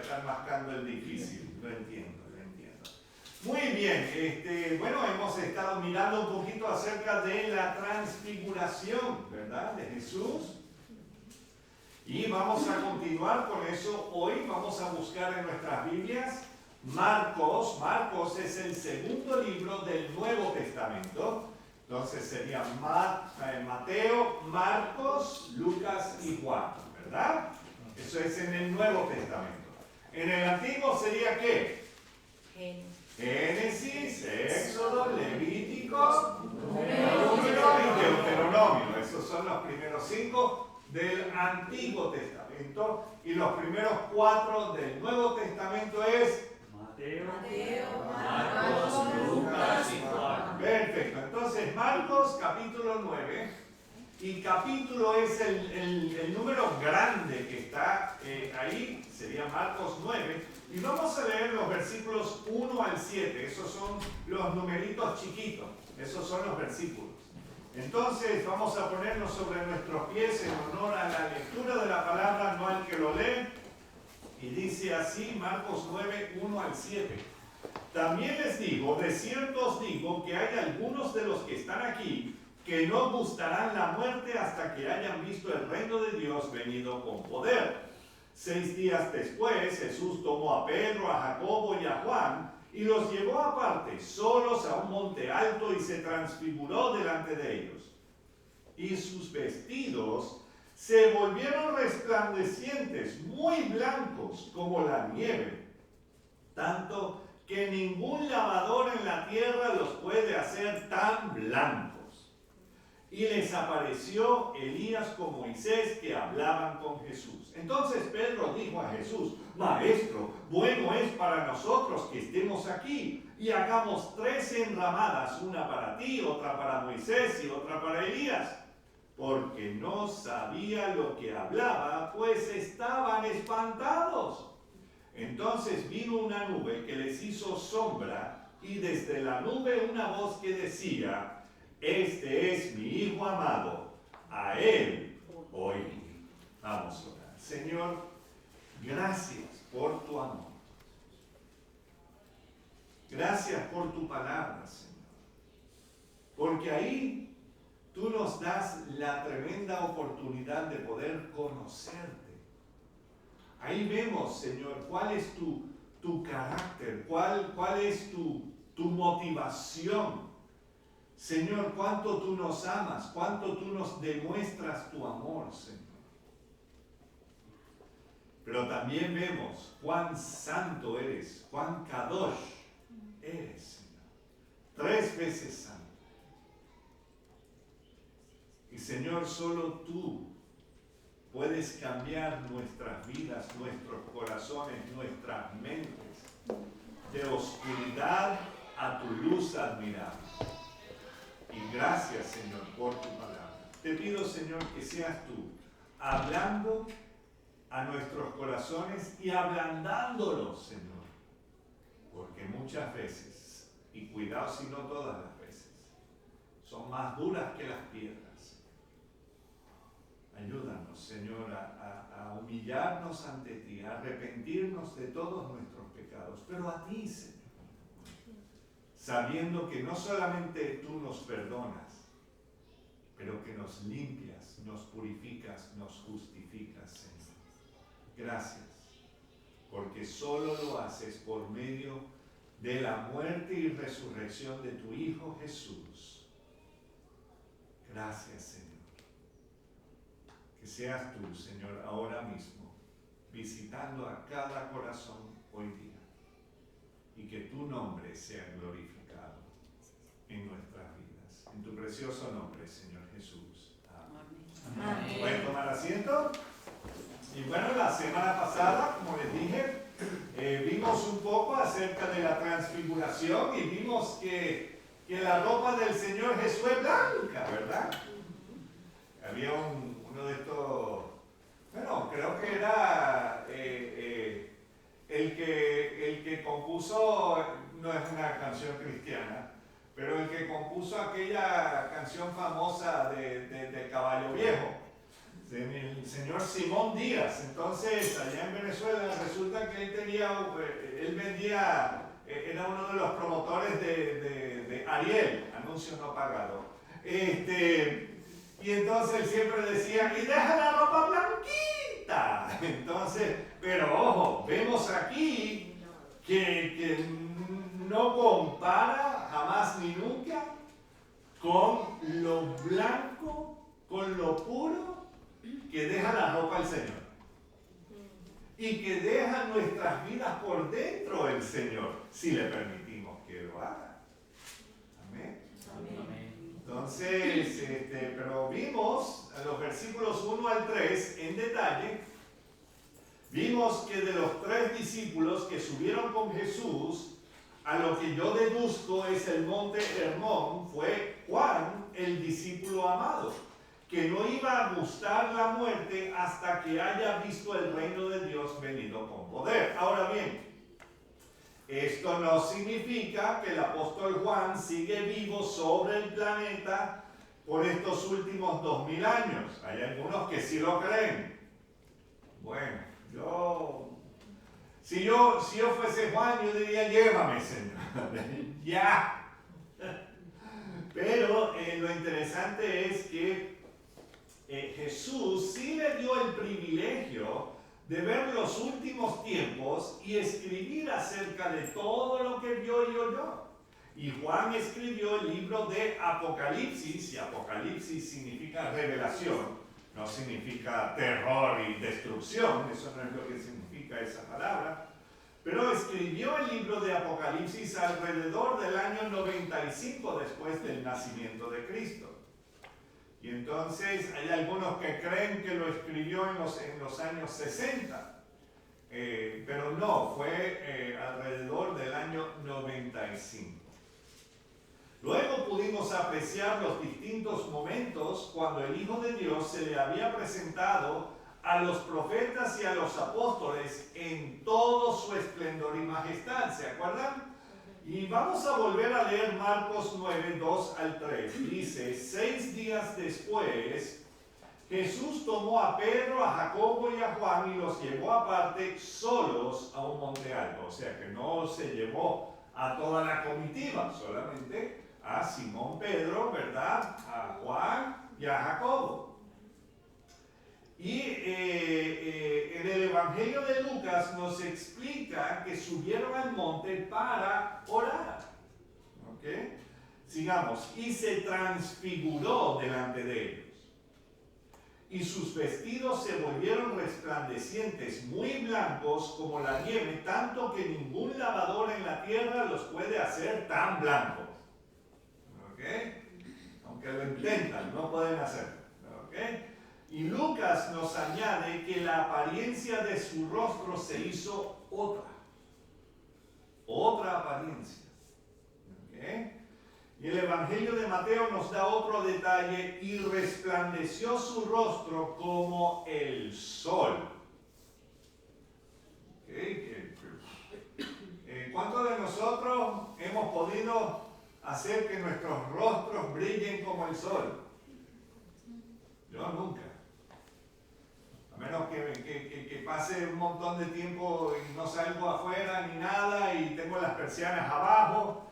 estar mascando el difícil. Lo entiendo. Muy bien, bueno, hemos estado mirando un poquito acerca de la transfiguración, ¿verdad? De Jesús. Y vamos a continuar con eso hoy. Vamos a buscar en nuestras Biblias Marcos. Marcos es el segundo libro del Nuevo Testamento. Entonces sería Mateo, Marcos, Lucas y Juan, ¿verdad? Eso es en el Nuevo Testamento. En el Antiguo sería ¿qué? Génesis, Éxodo, Levítico, Número y Deuteronomio. Esos son los primeros 5 del Antiguo Testamento. Y los primeros 4 del Nuevo Testamento es Mateo, Marcos, Lucas y Juan. Perfecto. Entonces, Marcos capítulo 9. Y capítulo es el número grande que está ahí. Sería Marcos 9. Y vamos a leer los versículos 1 al 7. Esos son los numeritos chiquitos. Esos son los versículos. Entonces vamos a ponernos sobre nuestros pies en honor a la lectura de la palabra, no al que lo lee. Y dice así, Marcos 9, 1 al 7. También les digo, de cierto os digo, que hay algunos de los que están aquí que no gustarán la muerte hasta que hayan visto el reino de Dios venido con poder. 6 días después, Jesús tomó a Pedro, a Jacobo y a Juan y los llevó aparte, solos a un monte alto, y se transfiguró delante de ellos. Y sus vestidos se volvieron resplandecientes, muy blancos como la nieve, tanto que ningún lavador en la tierra los puede hacer tan blancos. Y les apareció Elías con Moisés, que hablaban con Jesús. Entonces Pedro dijo a Jesús: Maestro, bueno es para nosotros que estemos aquí y hagamos 3 enramadas, una para ti, otra para Moisés y otra para Elías. Porque no sabía lo que hablaba, pues estaban espantados. Entonces vino una nube que les hizo sombra, y desde la nube una voz que decía: Este es mi Hijo amado, a Él oíd. Vamos a orar. Señor, gracias por tu amor. Gracias por tu palabra, Señor. Porque ahí tú nos das la tremenda oportunidad de poder conocerte. Ahí vemos, Señor, cuál es tu carácter, cuál es tu motivación. Señor, cuánto tú nos amas, cuánto tú nos demuestras tu amor, Señor. Pero también vemos cuán santo eres, cuán kadosh eres, Señor. 3 veces santo. Y Señor, solo tú puedes cambiar nuestras vidas, nuestros corazones, nuestras mentes, de oscuridad a tu luz admirable. Y gracias, Señor, por tu palabra. Te pido, Señor, que seas tú hablando a nuestros corazones y ablandándolos, Señor. Porque muchas veces, y cuidado si no todas las veces, son más duras que las piedras. Ayúdanos, Señor, a humillarnos ante ti, a arrepentirnos de todos nuestros pecados, pero a ti, Señor. Sabiendo que no solamente tú nos perdonas, pero que nos limpias, nos purificas, nos justificas, Señor. Gracias, porque solo lo haces por medio de la muerte y resurrección de tu Hijo Jesús. Gracias, Señor. Que seas tú, Señor, ahora mismo, visitando a cada corazón hoy día. Y que tu nombre sea glorificado en nuestras vidas. En tu precioso nombre, Señor Jesús. Amén. Amén. ¿Pueden tomar asiento? Y bueno, la semana pasada, como les dije, vimos un poco acerca de la transfiguración y vimos que la ropa del Señor Jesús es blanca, ¿verdad? Había uno de estos, bueno, creo que era el que compuso, no es una canción cristiana, pero el que compuso aquella canción famosa de Caballo Viejo. señor Simón Díaz. Entonces, allá en Venezuela, resulta que él vendía, era uno de los promotores de Ariel, anuncio no pagado. Y entonces él siempre decía, y deja la ropa blanquita. Entonces, pero ojo, vemos aquí que no compara jamás ni nunca con lo blanco, con lo puro que deja la ropa el Señor. Y que deja nuestras vidas por dentro el Señor, si le permitimos que lo haga. Amén. Entonces, pero vimos en los versículos 1 al 3 en detalle, vimos que de los 3 discípulos que subieron con Jesús, a lo que yo deduzco es el monte Hermón, fue Juan, el discípulo amado, que no iba a gustar la muerte hasta que haya visto el reino de Dios venido con poder. Ahora bien, esto no significa que el apóstol Juan sigue vivo sobre el planeta por estos últimos 2000 años. Hay algunos que sí lo creen. Bueno, si yo fuese Juan, yo diría, llévame, Señor. Ya. Pero lo interesante es que Jesús sí le dio el privilegio de ver los últimos tiempos y escribir acerca de todo lo que vio y oyó. Y Juan escribió el libro de Apocalipsis, y Apocalipsis significa revelación, no significa terror y destrucción, eso no es lo que significa esa palabra, pero escribió el libro de Apocalipsis alrededor del año 95 después del nacimiento de Cristo. Y entonces hay algunos que creen que lo escribió en los años 60, pero no, fue alrededor del año 95. Luego pudimos apreciar los distintos momentos cuando el Hijo de Dios se le había presentado a los profetas y a los apóstoles en todo su esplendor y majestad, ¿se acuerdan? Y vamos a volver a leer Marcos 9, 2 al 3. Dice, 6 días después, Jesús tomó a Pedro, a Jacobo y a Juan y los llevó aparte solos a un monte alto. O sea que no se llevó a toda la comitiva, solamente a Simón Pedro, ¿verdad? A Juan y a Jacobo. Y en el Evangelio de Lucas nos explica que subieron al monte para orar. ¿Ok? Sigamos. Y se transfiguró delante de ellos. Y sus vestidos se volvieron resplandecientes, muy blancos como la nieve, tanto que ningún lavador en la tierra los puede hacer tan blancos. ¿Ok? Aunque lo intentan, no pueden hacerlo. ¿Ok? Y Lucas nos añade que la apariencia de su rostro se hizo otra apariencia. ¿Okay? Y el Evangelio de Mateo nos da otro detalle, y resplandeció su rostro como el sol. ¿Okay? ¿Cuántos de nosotros hemos podido hacer que nuestros rostros brillen como el sol? Yo nunca. A menos que pase un montón de tiempo y no salgo afuera ni nada y tengo las persianas abajo,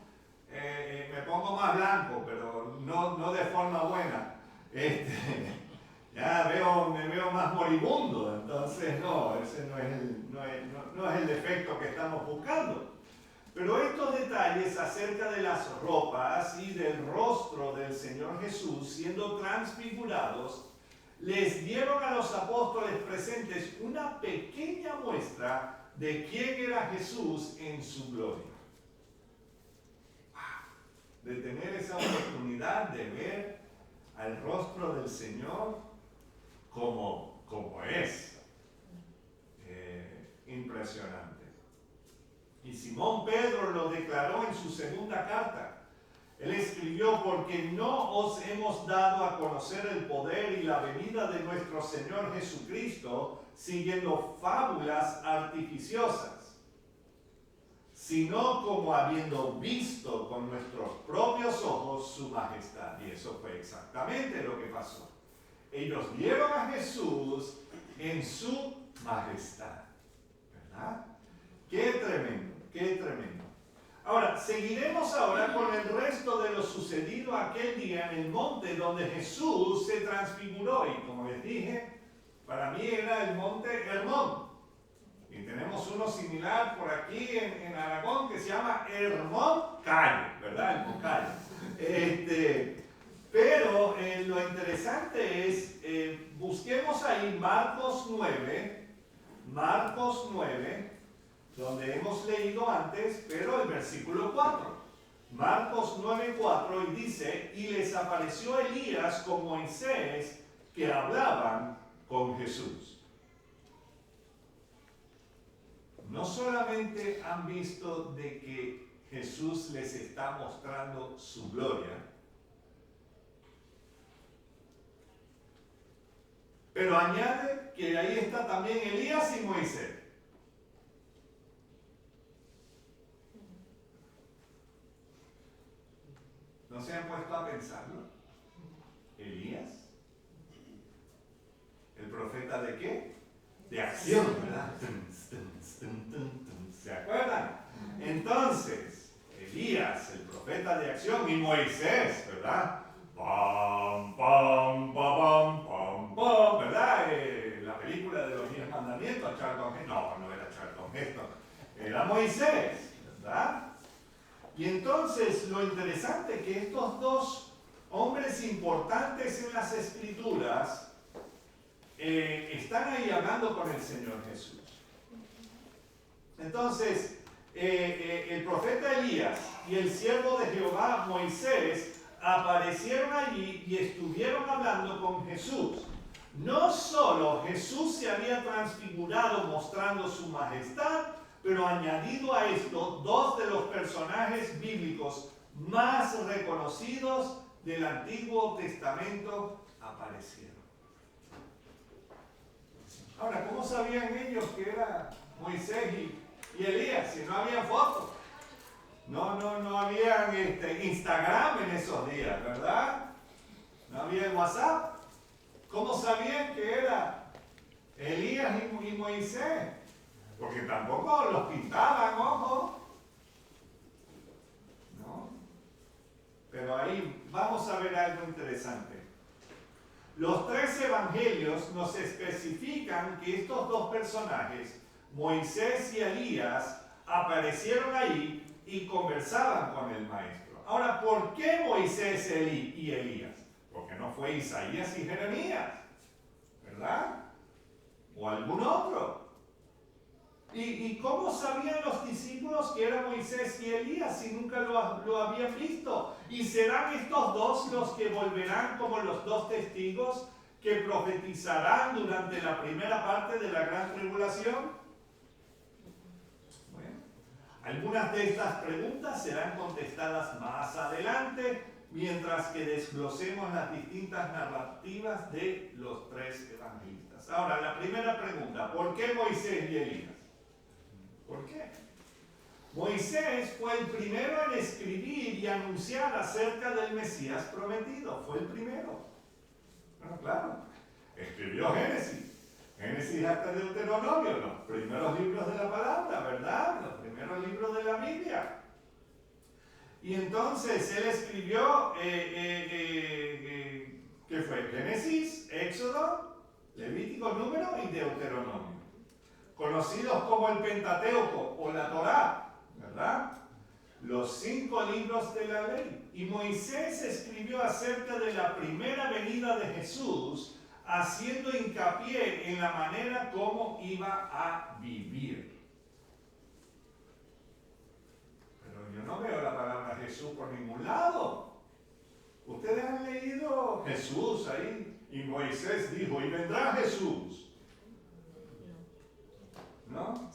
me pongo más blanco, pero no de forma buena. Ya me veo más moribundo, entonces no, ese no es el defecto que estamos buscando. Pero estos detalles acerca de las ropas y del rostro del Señor Jesús siendo transfigurados les dieron a los apóstoles presentes una pequeña muestra de quién era Jesús en su gloria. De tener esa oportunidad de ver al rostro del Señor como es. Impresionante. Y Simón Pedro lo declaró en su segunda carta. Él escribió, porque no os hemos dado a conocer el poder y la venida de nuestro Señor Jesucristo siguiendo fábulas artificiosas, sino como habiendo visto con nuestros propios ojos su majestad. Y eso fue exactamente lo que pasó. Ellos vieron a Jesús en su majestad. ¿Verdad? Qué tremendo, qué tremendo. Ahora, seguiremos ahora con el resto de lo sucedido aquel día en el monte donde Jesús se transfiguró. Y como les dije, para mí era el monte Hermón. Y tenemos uno similar por aquí en Aragón que se llama Hermón Cayo, ¿verdad? El Moncayo. Pero lo interesante es, busquemos ahí Marcos 9, donde hemos leído antes, pero el versículo 4. Marcos 9:4 y dice, y les apareció Elías con Moisés que hablaban con Jesús. No solamente han visto de que Jesús les está mostrando su gloria, pero añade que ahí está también Elías y Moisés. ¿No se han puesto a pensarlo? Elías, el profeta de qué? De acción, ¿verdad? ¿Se acuerdan? Entonces, Elías, el profeta de acción, y Moisés, ¿verdad? Pam, pam, pam, pam, pam, ¿verdad? La película de los 10 mandamientos, Charlton Heston, no era Charlton Heston, era Moisés, ¿verdad? Y entonces lo interesante es que estos dos hombres importantes en las Escrituras están ahí hablando con el Señor Jesús. Entonces, el profeta Elías y el siervo de Jehová, Moisés, aparecieron allí y estuvieron hablando con Jesús. No solo Jesús se había transfigurado mostrando su majestad, pero añadido a esto, dos de los personajes bíblicos más reconocidos del Antiguo Testamento aparecieron. Ahora, ¿cómo sabían ellos que era Moisés y Elías si no había fotos? No había Instagram en esos días, ¿verdad? No había WhatsApp. ¿Cómo sabían que era Elías y Moisés? Porque tampoco los pintaban, ojo. ¿No? Pero ahí vamos a ver algo interesante. Los 3 evangelios nos especifican que estos dos personajes, Moisés y Elías, aparecieron ahí y conversaban con el maestro. Ahora, ¿por qué Moisés y Elías? Porque no fue Isaías y Jeremías, ¿verdad? O algún otro. ¿Y cómo sabían los discípulos que era Moisés y Elías si nunca lo habían visto? ¿Y serán estos dos los que volverán como los dos testigos que profetizarán durante la primera parte de la gran tribulación? Bueno, algunas de estas preguntas serán contestadas más adelante, mientras que desglosemos las distintas narrativas de los 3 evangelistas. Ahora, la primera pregunta, ¿por qué Moisés y Elías? ¿Por qué? Moisés fue el primero en escribir y anunciar acerca del Mesías prometido. Fue el primero. Bueno, claro. Escribió Génesis hasta Deuteronomio, los primeros libros de la palabra, ¿verdad? Los primeros libros de la Biblia. Y entonces él escribió, ¿qué fue? Génesis, Éxodo, Levítico, Número y Deuteronomio. Conocidos como el Pentateuco o la Torá, ¿verdad? Los 5 libros de la ley. Y Moisés escribió acerca de la primera venida de Jesús, haciendo hincapié en la manera como iba a vivir. Pero yo no veo la palabra Jesús por ningún lado. Ustedes han leído Jesús ahí, y Moisés dijo, y vendrá Jesús. ¿No?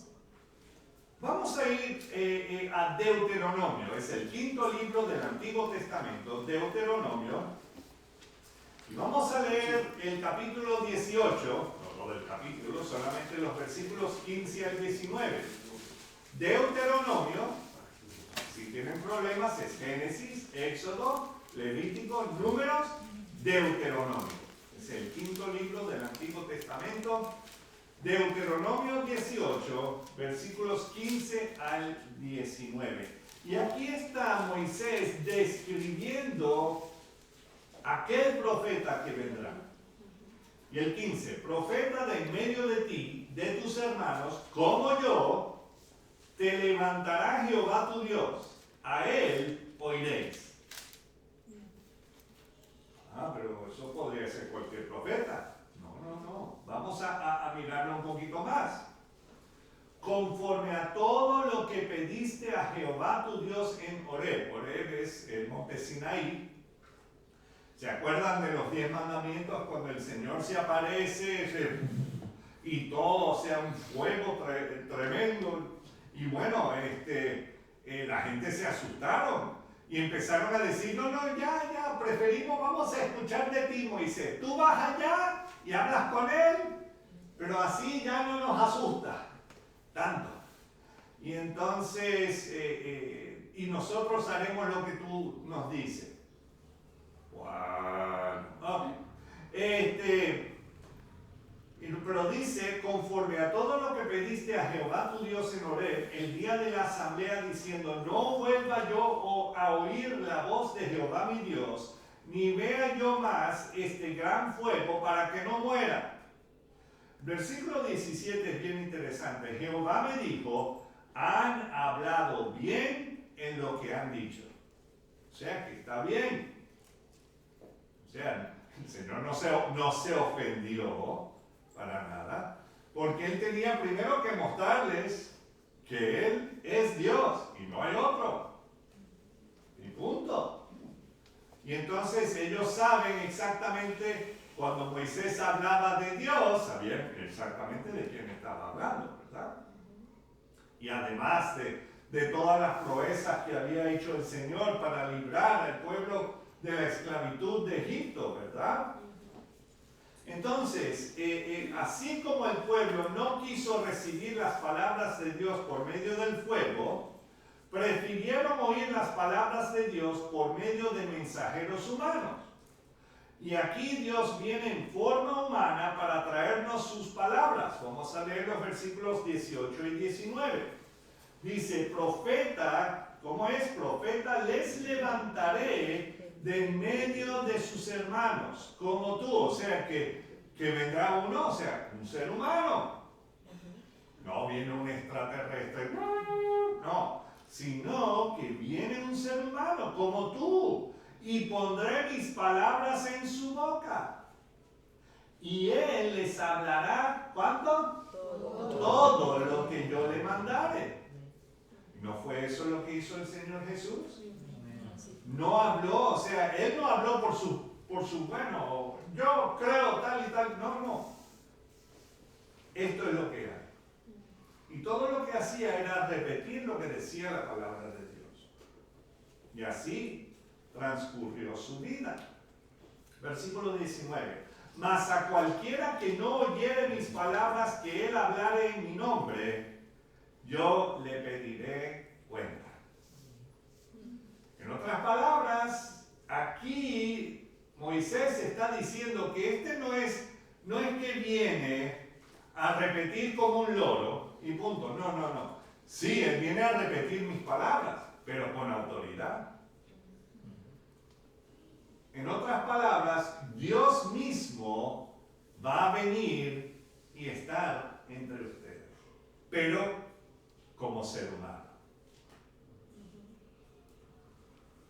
Vamos a ir a Deuteronomio, es el 5.º libro del Antiguo Testamento, Deuteronomio, y vamos a leer el capítulo 18, no todo el capítulo, solamente los versículos 15 al 19. Deuteronomio, si tienen problemas, es Génesis, Éxodo, Levítico, Números, Deuteronomio. Es el 5.º libro del Antiguo Testamento. Testamento, Deuteronomio 18, versículos 15 al 19. Y aquí está Moisés describiendo aquel profeta que vendrá. Y el 15, profeta de en medio de ti, de tus hermanos, como yo, te levantará Jehová tu Dios, a él oiréis. Pero eso podría ser cualquier profeta. No. Vamos a mirarlo un poquito más. Conforme a todo lo que pediste a Jehová tu Dios en Horeb. Horeb es el monte Sinaí. ¿Se acuerdan de los 10 mandamientos cuando el Señor se aparece y todo sea un fuego tremendo? Y bueno, la gente se asustaron y empezaron a decir, no, ya, preferimos, vamos a escuchar de ti, Moisés. Tú vas allá y hablas con él, pero así ya no nos asusta tanto. Y entonces, y nosotros haremos lo que tú nos dices. Wow. Pero dice, conforme a todo lo que pediste a Jehová tu Dios en Horeb, el día de la asamblea, diciendo, no vuelva yo a oír la voz de Jehová mi Dios, ni vea yo más este gran fuego para que no muera. Versículo 17 es bien interesante. Jehová me dijo, han hablado bien en lo que han dicho. O sea que está bien. O sea, el Señor no se ofendió para nada, porque Él tenía primero que mostrarles que Él es Dios y no hay otro. Y punto. Y entonces ellos saben exactamente, cuando Moisés hablaba de Dios, sabían exactamente de quién estaba hablando, ¿verdad? Y además de todas las proezas que había hecho el Señor para librar al pueblo de la esclavitud de Egipto, ¿verdad? Entonces, así como el pueblo no quiso recibir las palabras de Dios por medio del fuego, prefirieron oír las palabras de Dios por medio de mensajeros humanos. Y aquí Dios viene en forma humana para traernos sus palabras. Vamos a leer los versículos 18 y 19. Dice, profeta, ¿cómo es? Profeta, les levantaré de en medio de sus hermanos, como tú. O sea, que vendrá uno, o sea, un ser humano. No viene un extraterrestre, no, sino que viene un ser humano, como tú. Y pondré mis palabras en su boca. Y él les hablará, ¿cuánto? Todo lo que yo le mandare. ¿No fue eso lo que hizo el Señor Jesús? No habló, o sea, Él no habló por su bueno, yo creo tal y tal, no. Esto es lo que hay. Y todo lo que hacía era repetir lo que decía la palabra de Dios. Y así transcurrió su vida. Versículo 19. Mas a cualquiera que no oyere mis palabras que él hablare en mi nombre, yo le pediré cuenta. En otras palabras, aquí Moisés está diciendo que no es que viene a repetir como un loro y punto. No. Sí, él viene a repetir mis palabras, pero con autoridad. En otras palabras, Dios mismo va a venir y estar entre ustedes, pero como ser humano.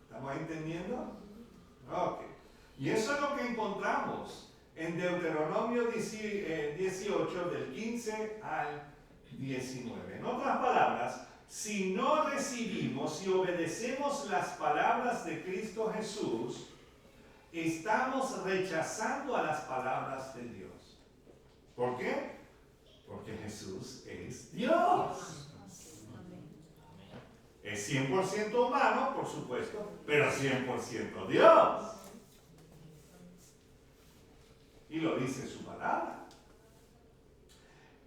¿Estamos entendiendo? Ok. Y eso es lo que encontramos en Deuteronomio 18, del 15 al 19. En otras palabras, si no recibimos y obedecemos las palabras de Cristo Jesús, estamos rechazando a las palabras de Dios. ¿Por qué? Porque Jesús es Dios. Es 100% humano, por supuesto, pero 100% Dios. Y lo dice su palabra.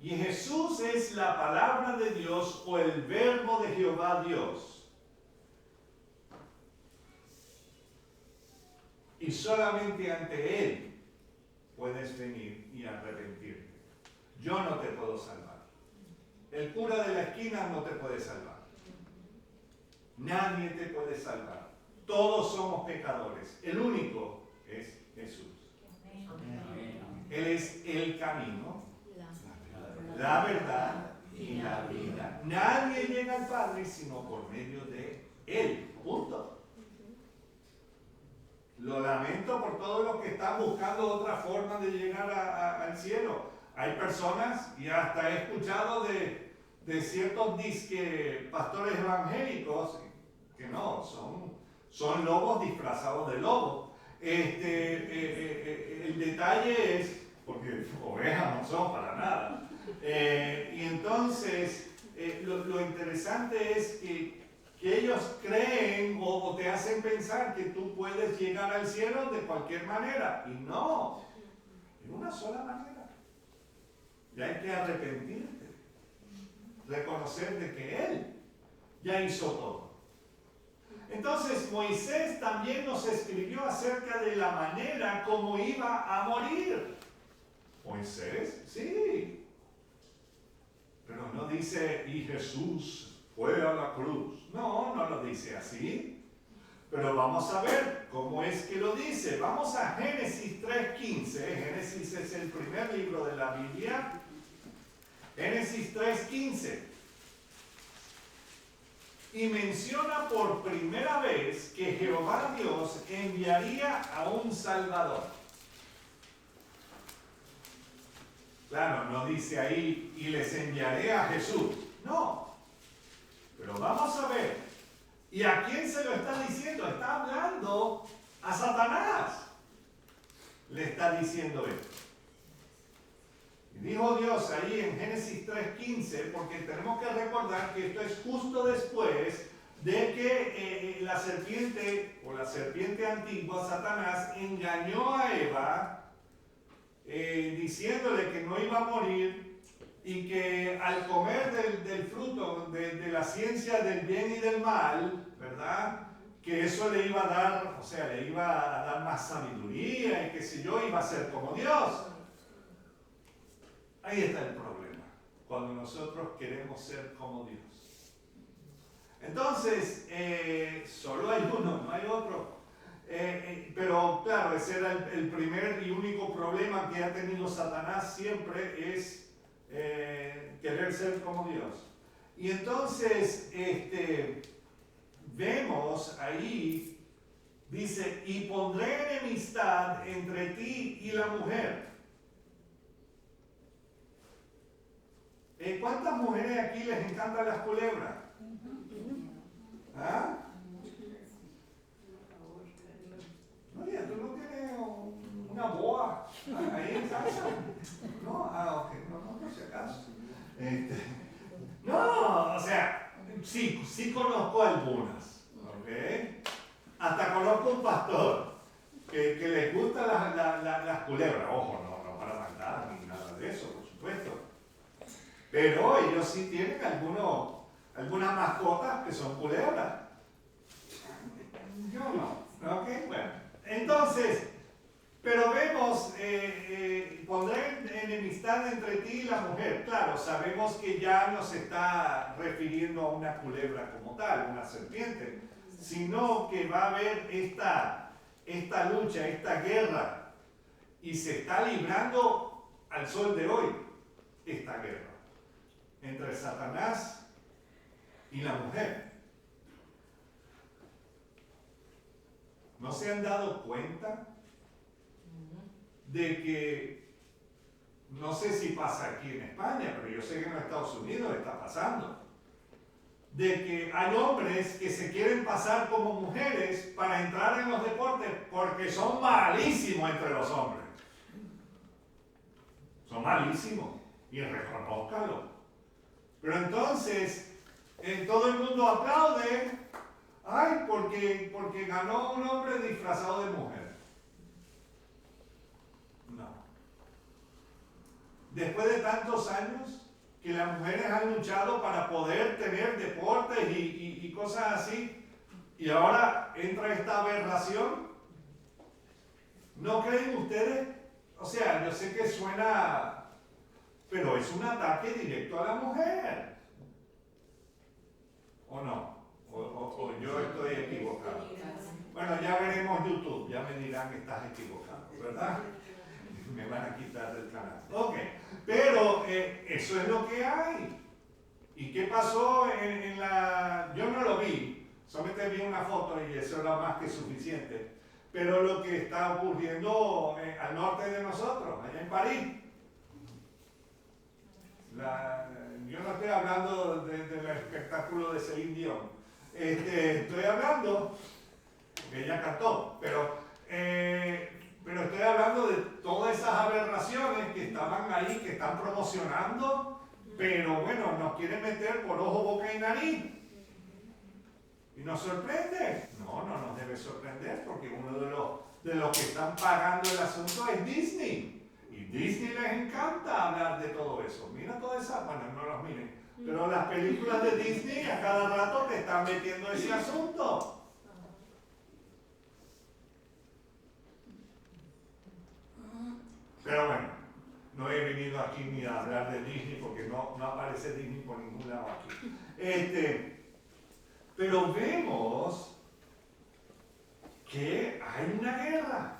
Y Jesús es la palabra de Dios o el verbo de Jehová Dios. Y solamente ante Él puedes venir y arrepentirte. yo no te puedo salvar. El cura de la esquina no te puede salvar. Nadie te puede salvar. Todos somos pecadores. El único es Jesús. Él es el camino, la verdad y la vida. Nadie llega al Padre sino por medio de Él. Punto. Lo lamento por todos los que están buscando otra forma de llegar al cielo. Hay personas, y hasta he escuchado de ciertos pastores evangélicos, que no, son lobos disfrazados de lobos. El detalle es, porque ovejas no son para nada. Y entonces, lo interesante es que ellos creen o te hacen pensar que tú puedes llegar al cielo de cualquier manera. Y no, de una sola manera. Y hay que arrepentirte, reconocer de que Él ya hizo todo. Entonces Moisés también nos escribió acerca de la manera como iba a morir. Moisés, sí. Pero no dice, y Jesús fue a la cruz. No, no lo dice así. Pero vamos a ver cómo es que lo dice. Vamos a Génesis 3:15. Génesis es el primer libro de la Biblia. Génesis 3:15. Y menciona por primera vez que Jehová Dios enviaría a un Salvador. Claro, no dice ahí, y les enviaré a Jesús. No. Pero vamos a ver. ¿Y a quién se lo está diciendo? Está hablando a Satanás. Le está diciendo esto. Y dijo Dios ahí en Génesis 3:15, porque tenemos que recordar que esto es justo después de que la serpiente, o la serpiente antigua, Satanás, engañó a Eva, diciéndole que no iba a morir y que al comer del fruto de la ciencia del bien y del mal, ¿verdad? Que eso le iba a dar, o sea, le iba a dar más sabiduría y qué sé yo, iba a ser como Dios. Ahí está el problema, cuando nosotros queremos ser como Dios. Entonces, solo hay uno, no hay otro. Pero claro, ese era el primer y único problema que ha tenido Satanás siempre, es querer ser como Dios. Y entonces, vemos ahí, dice, y pondré enemistad entre ti y la mujer. ¿Cuántas mujeres aquí les encantan las culebras? ¿Ah? María, ¿tú no tienes una boa ahí en casa? No, ok, no, por si acaso. No, o sea, sí conozco algunas, ¿ok? Hasta conozco un pastor que les gustan las culebras. Ojo, no para matar ni nada de eso, por supuesto. Pero ellos sí tienen algunas mascotas que son culebras. Yo no, ¿ok? Bueno, entonces, pero vemos, pondré enemistad entre ti y la mujer. Claro, sabemos que ya no se está refiriendo a una culebra como tal, una serpiente, sino que va a haber esta lucha, esta guerra, y se está librando al sol de hoy esta guerra entre Satanás y la mujer. ¿No se han dado cuenta de que, no sé si pasa aquí en España, pero yo sé que en los Estados Unidos está pasando, de que hay hombres que se quieren pasar como mujeres para entrar en los deportes porque son malísimos entre los hombres? Son malísimos, y reconózcalo. Pero entonces, todo el mundo aplaude, ay, porque ganó un hombre disfrazado de mujer. No. Después de tantos años que las mujeres han luchado para poder tener deportes y cosas así, y ahora entra esta aberración, ¿no creen ustedes? O sea, yo sé que suena pero es un ataque directo a la mujer. ¿O no? ¿O yo estoy equivocado? Bueno, ya veremos YouTube, ya me dirán que estás equivocado, ¿verdad? Me van a quitar del canal. Ok, pero eso es lo que hay. ¿Y qué pasó en la...? Yo no lo vi, solamente vi una foto y eso era más que suficiente. Pero lo que está ocurriendo al norte de nosotros, allá en París. Yo no estoy hablando del espectáculo de Celine Dion. Estoy hablando, que ella cantó, pero estoy hablando de todas esas aberraciones que estaban ahí, que están promocionando, pero bueno, nos quieren meter por ojo, boca y nariz. ¿Y nos sorprende? No, no nos debe sorprender, porque uno de los que están pagando el asunto es Disney. Y Disney les encanta hablar de todo eso. Mira todas esas, bueno, no los miren, pero las películas de Disney a cada rato te están metiendo ese asunto. Pero bueno, no he venido aquí ni a hablar de Disney porque no aparece Disney por ningún lado aquí. Pero vemos que hay una guerra.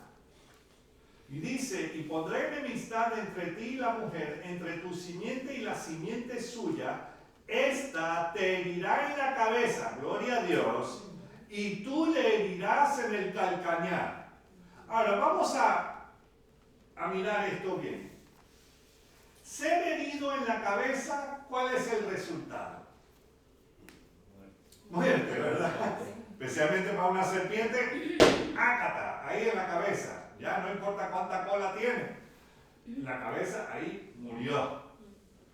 Y dice, y pondré enemistad entre ti y la mujer, entre tu simiente y la simiente suya, esta te herirá en la cabeza, gloria a Dios, y tú le herirás en el calcañar. Ahora, vamos a mirar esto bien. Ser herido en la cabeza, ¿cuál es el resultado? Muerte, ¿verdad? Especialmente para una serpiente, ácata, ahí en la cabeza. Ya no importa cuánta cola tiene. La cabeza ahí murió. O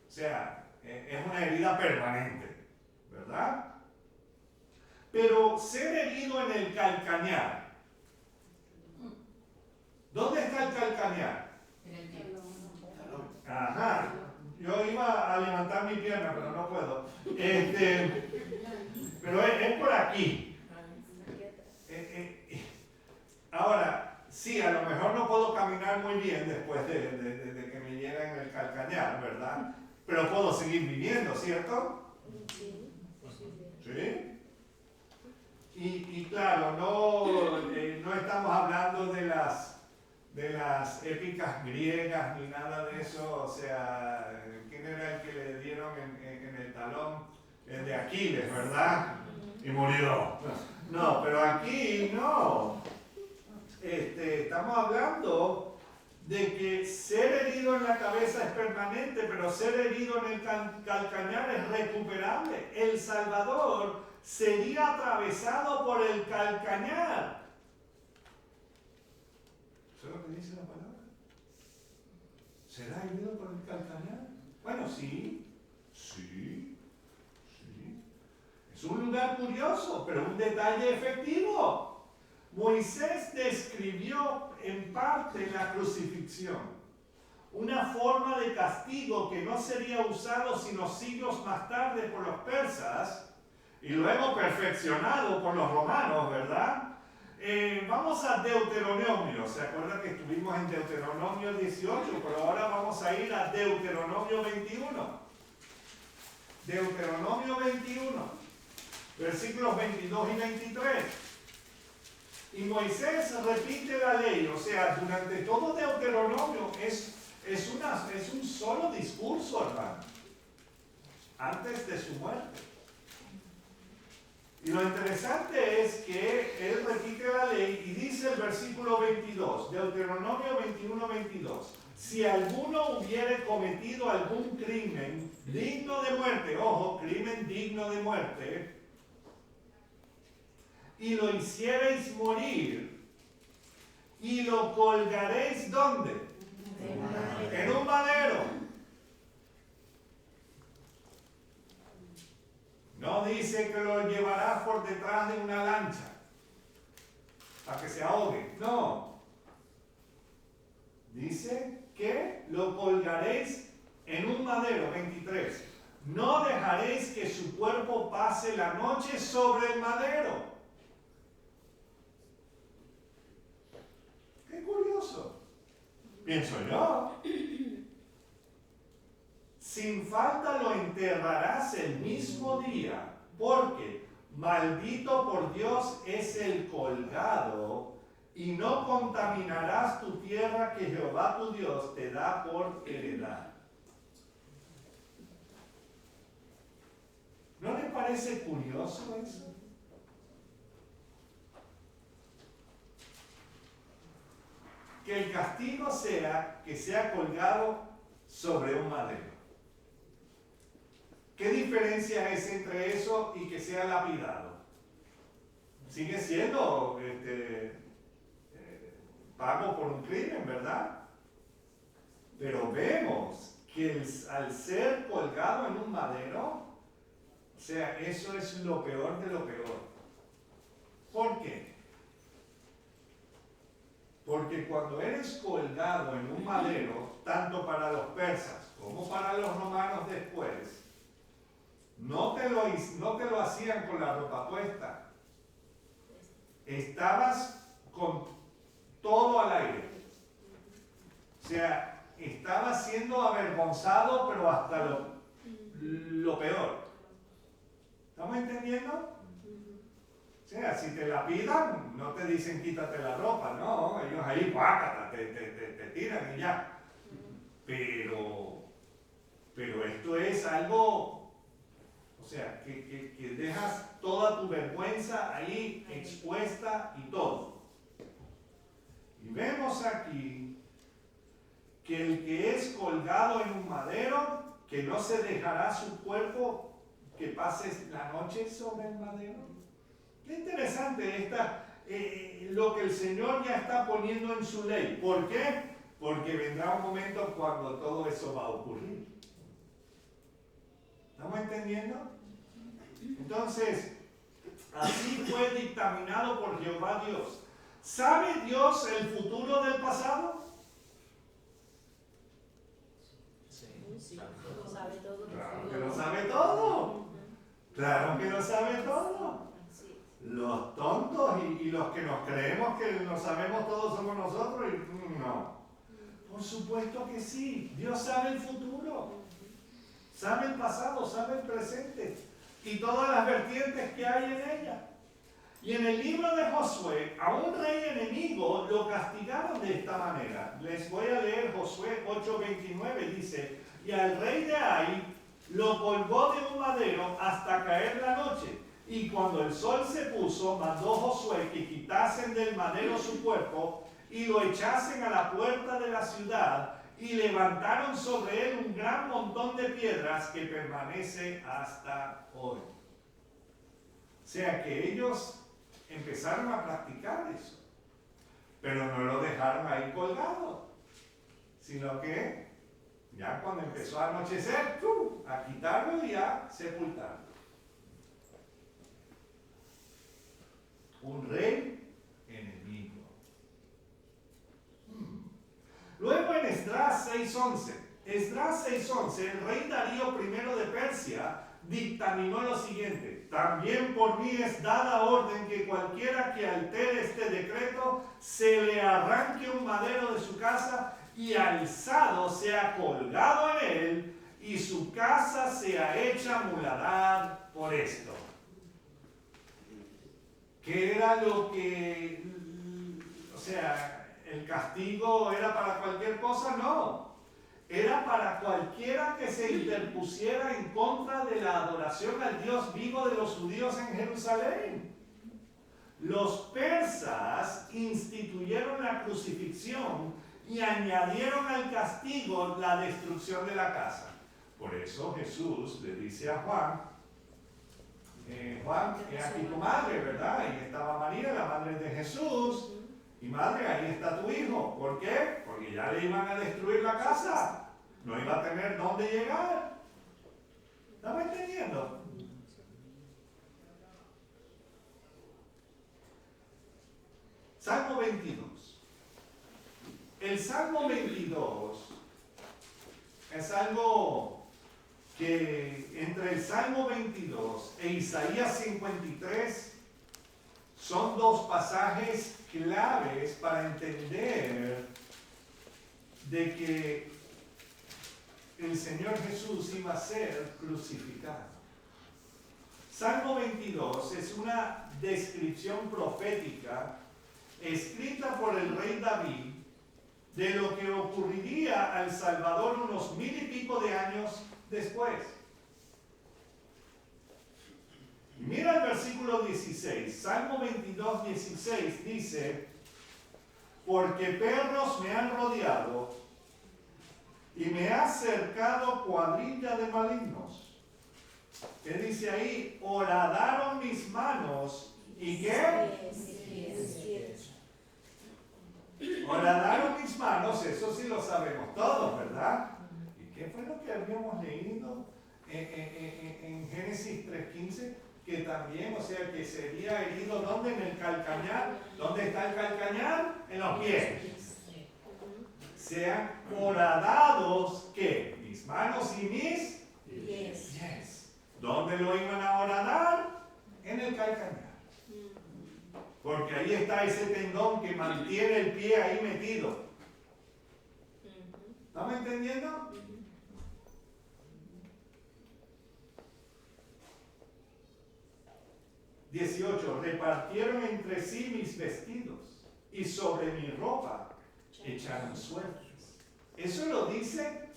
sea, es una herida permanente, ¿verdad? Pero ser herido en el calcañar. ¿Dónde está el calcañar? En el tiempo. Ajá. Yo iba a levantar mi pierna, pero no puedo. Pero es por aquí. Ahora, sí, a lo mejor no puedo caminar muy bien después de que me llega en el calcañar, ¿verdad? Pero puedo seguir viviendo, ¿cierto? ¿Sí? Y claro, no estamos hablando de las épicas griegas ni nada de eso. O sea, ¿quién era el que le dieron en el talón? El de Aquiles, ¿verdad? Y murió. No, pero aquí no. Estamos hablando de que ser herido en la cabeza es permanente, pero ser herido en el calcañar es recuperable. El Salvador sería atravesado por el calcañar. ¿Eso es lo que dice la palabra? ¿Será herido por el calcañar? Bueno, sí. Es un lugar curioso, pero un detalle efectivo. Moisés describió en parte la crucifixión, una forma de castigo que no sería usado sino siglos más tarde por los persas y luego perfeccionado por los romanos, ¿verdad? Vamos a Deuteronomio. ¿Se acuerdan que estuvimos en Deuteronomio 18? Pero ahora vamos a ir a Deuteronomio 21. Deuteronomio 21, versículos 22 y 23. Y Moisés repite la ley, o sea, durante todo Deuteronomio es un solo discurso, hermano, antes de su muerte. Y lo interesante es que él repite la ley y dice el versículo 22, Deuteronomio 21, 22. Si alguno hubiere cometido algún crimen digno de muerte, ojo, crimen digno de muerte, y lo hiciereis morir, y lo colgaréis, ¿dónde? En un madero. No dice que lo llevarás por detrás de una lancha para que se ahogue. No. Dice que lo colgaréis en un madero. 23. No dejaréis que su cuerpo pase la noche sobre el madero. Qué curioso. Pienso yo. sin falta lo enterrarás el mismo día, porque maldito por Dios es el colgado, y no contaminarás tu tierra que Jehová tu Dios te da por heredad. ¿No le parece curioso eso? Que el castigo sea que sea colgado sobre un madero. ¿Qué diferencia es entre eso y que sea lapidado? Sigue siendo pago por un crimen, ¿verdad? Pero vemos que al ser colgado en un madero, o sea, eso es lo peor de lo peor. ¿Por qué? Porque cuando eres colgado en un madero, tanto para los persas como para los romanos después, no te lo hacían con la ropa puesta. Estabas con todo al aire. O sea, estabas siendo avergonzado, pero hasta lo peor. ¿Estamos entendiendo? O sea, si te la pidan, no te dicen quítate la ropa, no, ellos ahí, guácata, te tiran y ya. Pero esto es algo, o sea, que dejas toda tu vergüenza ahí expuesta y todo. Y vemos aquí que el que es colgado en un madero, que no se dejará su cuerpo que pase la noche sobre el madero. Qué interesante lo que el Señor ya está poniendo en su ley. ¿Por qué? Porque vendrá un momento cuando todo eso va a ocurrir. ¿Estamos entendiendo? Entonces, así fue dictaminado por Jehová Dios. ¿Sabe Dios el futuro del pasado? Sí. Sabe todo. Claro que lo sabe todo. Claro que lo sabe todo. Los tontos y los que nos creemos que lo sabemos todo somos nosotros y no. Por supuesto que sí. Dios sabe el futuro. Sabe el pasado, sabe el presente y todas las vertientes que hay en ella. Y en el libro de Josué, a un rey enemigo lo castigaron de esta manera. Les voy a leer Josué 8:29, dice: y al rey de Ai lo colgó de un madero hasta caer la noche. Y cuando el sol se puso, mandó Josué que quitasen del madero su cuerpo y lo echasen a la puerta de la ciudad, y levantaron sobre él un gran montón de piedras que permanece hasta hoy. O sea que ellos empezaron a practicar eso, pero no lo dejaron ahí colgado, sino que ya cuando empezó a anochecer, a quitarlo y a sepultarlo. Un rey enemigo. Luego en Esdras 6:11, el rey Darío I de Persia dictaminó lo siguiente: también por mí es dada orden que cualquiera que altere este decreto se le arranque un madero de su casa y alzado sea colgado en él, y su casa sea hecha muladar por esto. ¿Qué era lo que, o sea, el castigo era para cualquier cosa? No. Era para cualquiera que se interpusiera en contra de la adoración al Dios vivo de los judíos en Jerusalén. Los persas instituyeron la crucifixión y añadieron al castigo la destrucción de la casa. Por eso Jesús le dice a Juan, Juan, es aquí tu madre, ¿verdad? Ahí estaba María, la madre de Jesús. Y madre, ahí está tu hijo. ¿Por qué? Porque ya le iban a destruir la casa. No iba a tener dónde llegar. ¿Estamos entendiendo? Salmo 22. El Salmo 22 es algo que entre el Salmo 22 e Isaías 53 son dos pasajes claves para entender de que el Señor Jesús iba a ser crucificado. Salmo 22 es una descripción profética escrita por el rey David de lo que ocurriría al Salvador unos 1000 y pico de años después. Mira el versículo 16, Salmo 22, 16 dice: porque perros me han rodeado y me ha cercado cuadrilla de malignos. ¿Qué dice ahí? Horadaron mis manos. ¿Y qué? Horadaron mis manos, eso sí lo sabemos todos, ¿verdad? ¿Y qué fue lo que habíamos leído en Génesis 3:15? Que también, o sea, que sería herido, ¿dónde? En el calcañar. ¿Dónde está el calcañar? En los pies. Sean horadados, ¿qué? Mis manos y mis pies. ¿Dónde lo iban a horadar? En el calcañar. Porque ahí está ese tendón que mantiene el pie ahí metido. ¿Estamos entendiendo? 18. Repartieron entre sí mis vestidos y sobre mi ropa echaron suertes. Eso lo dice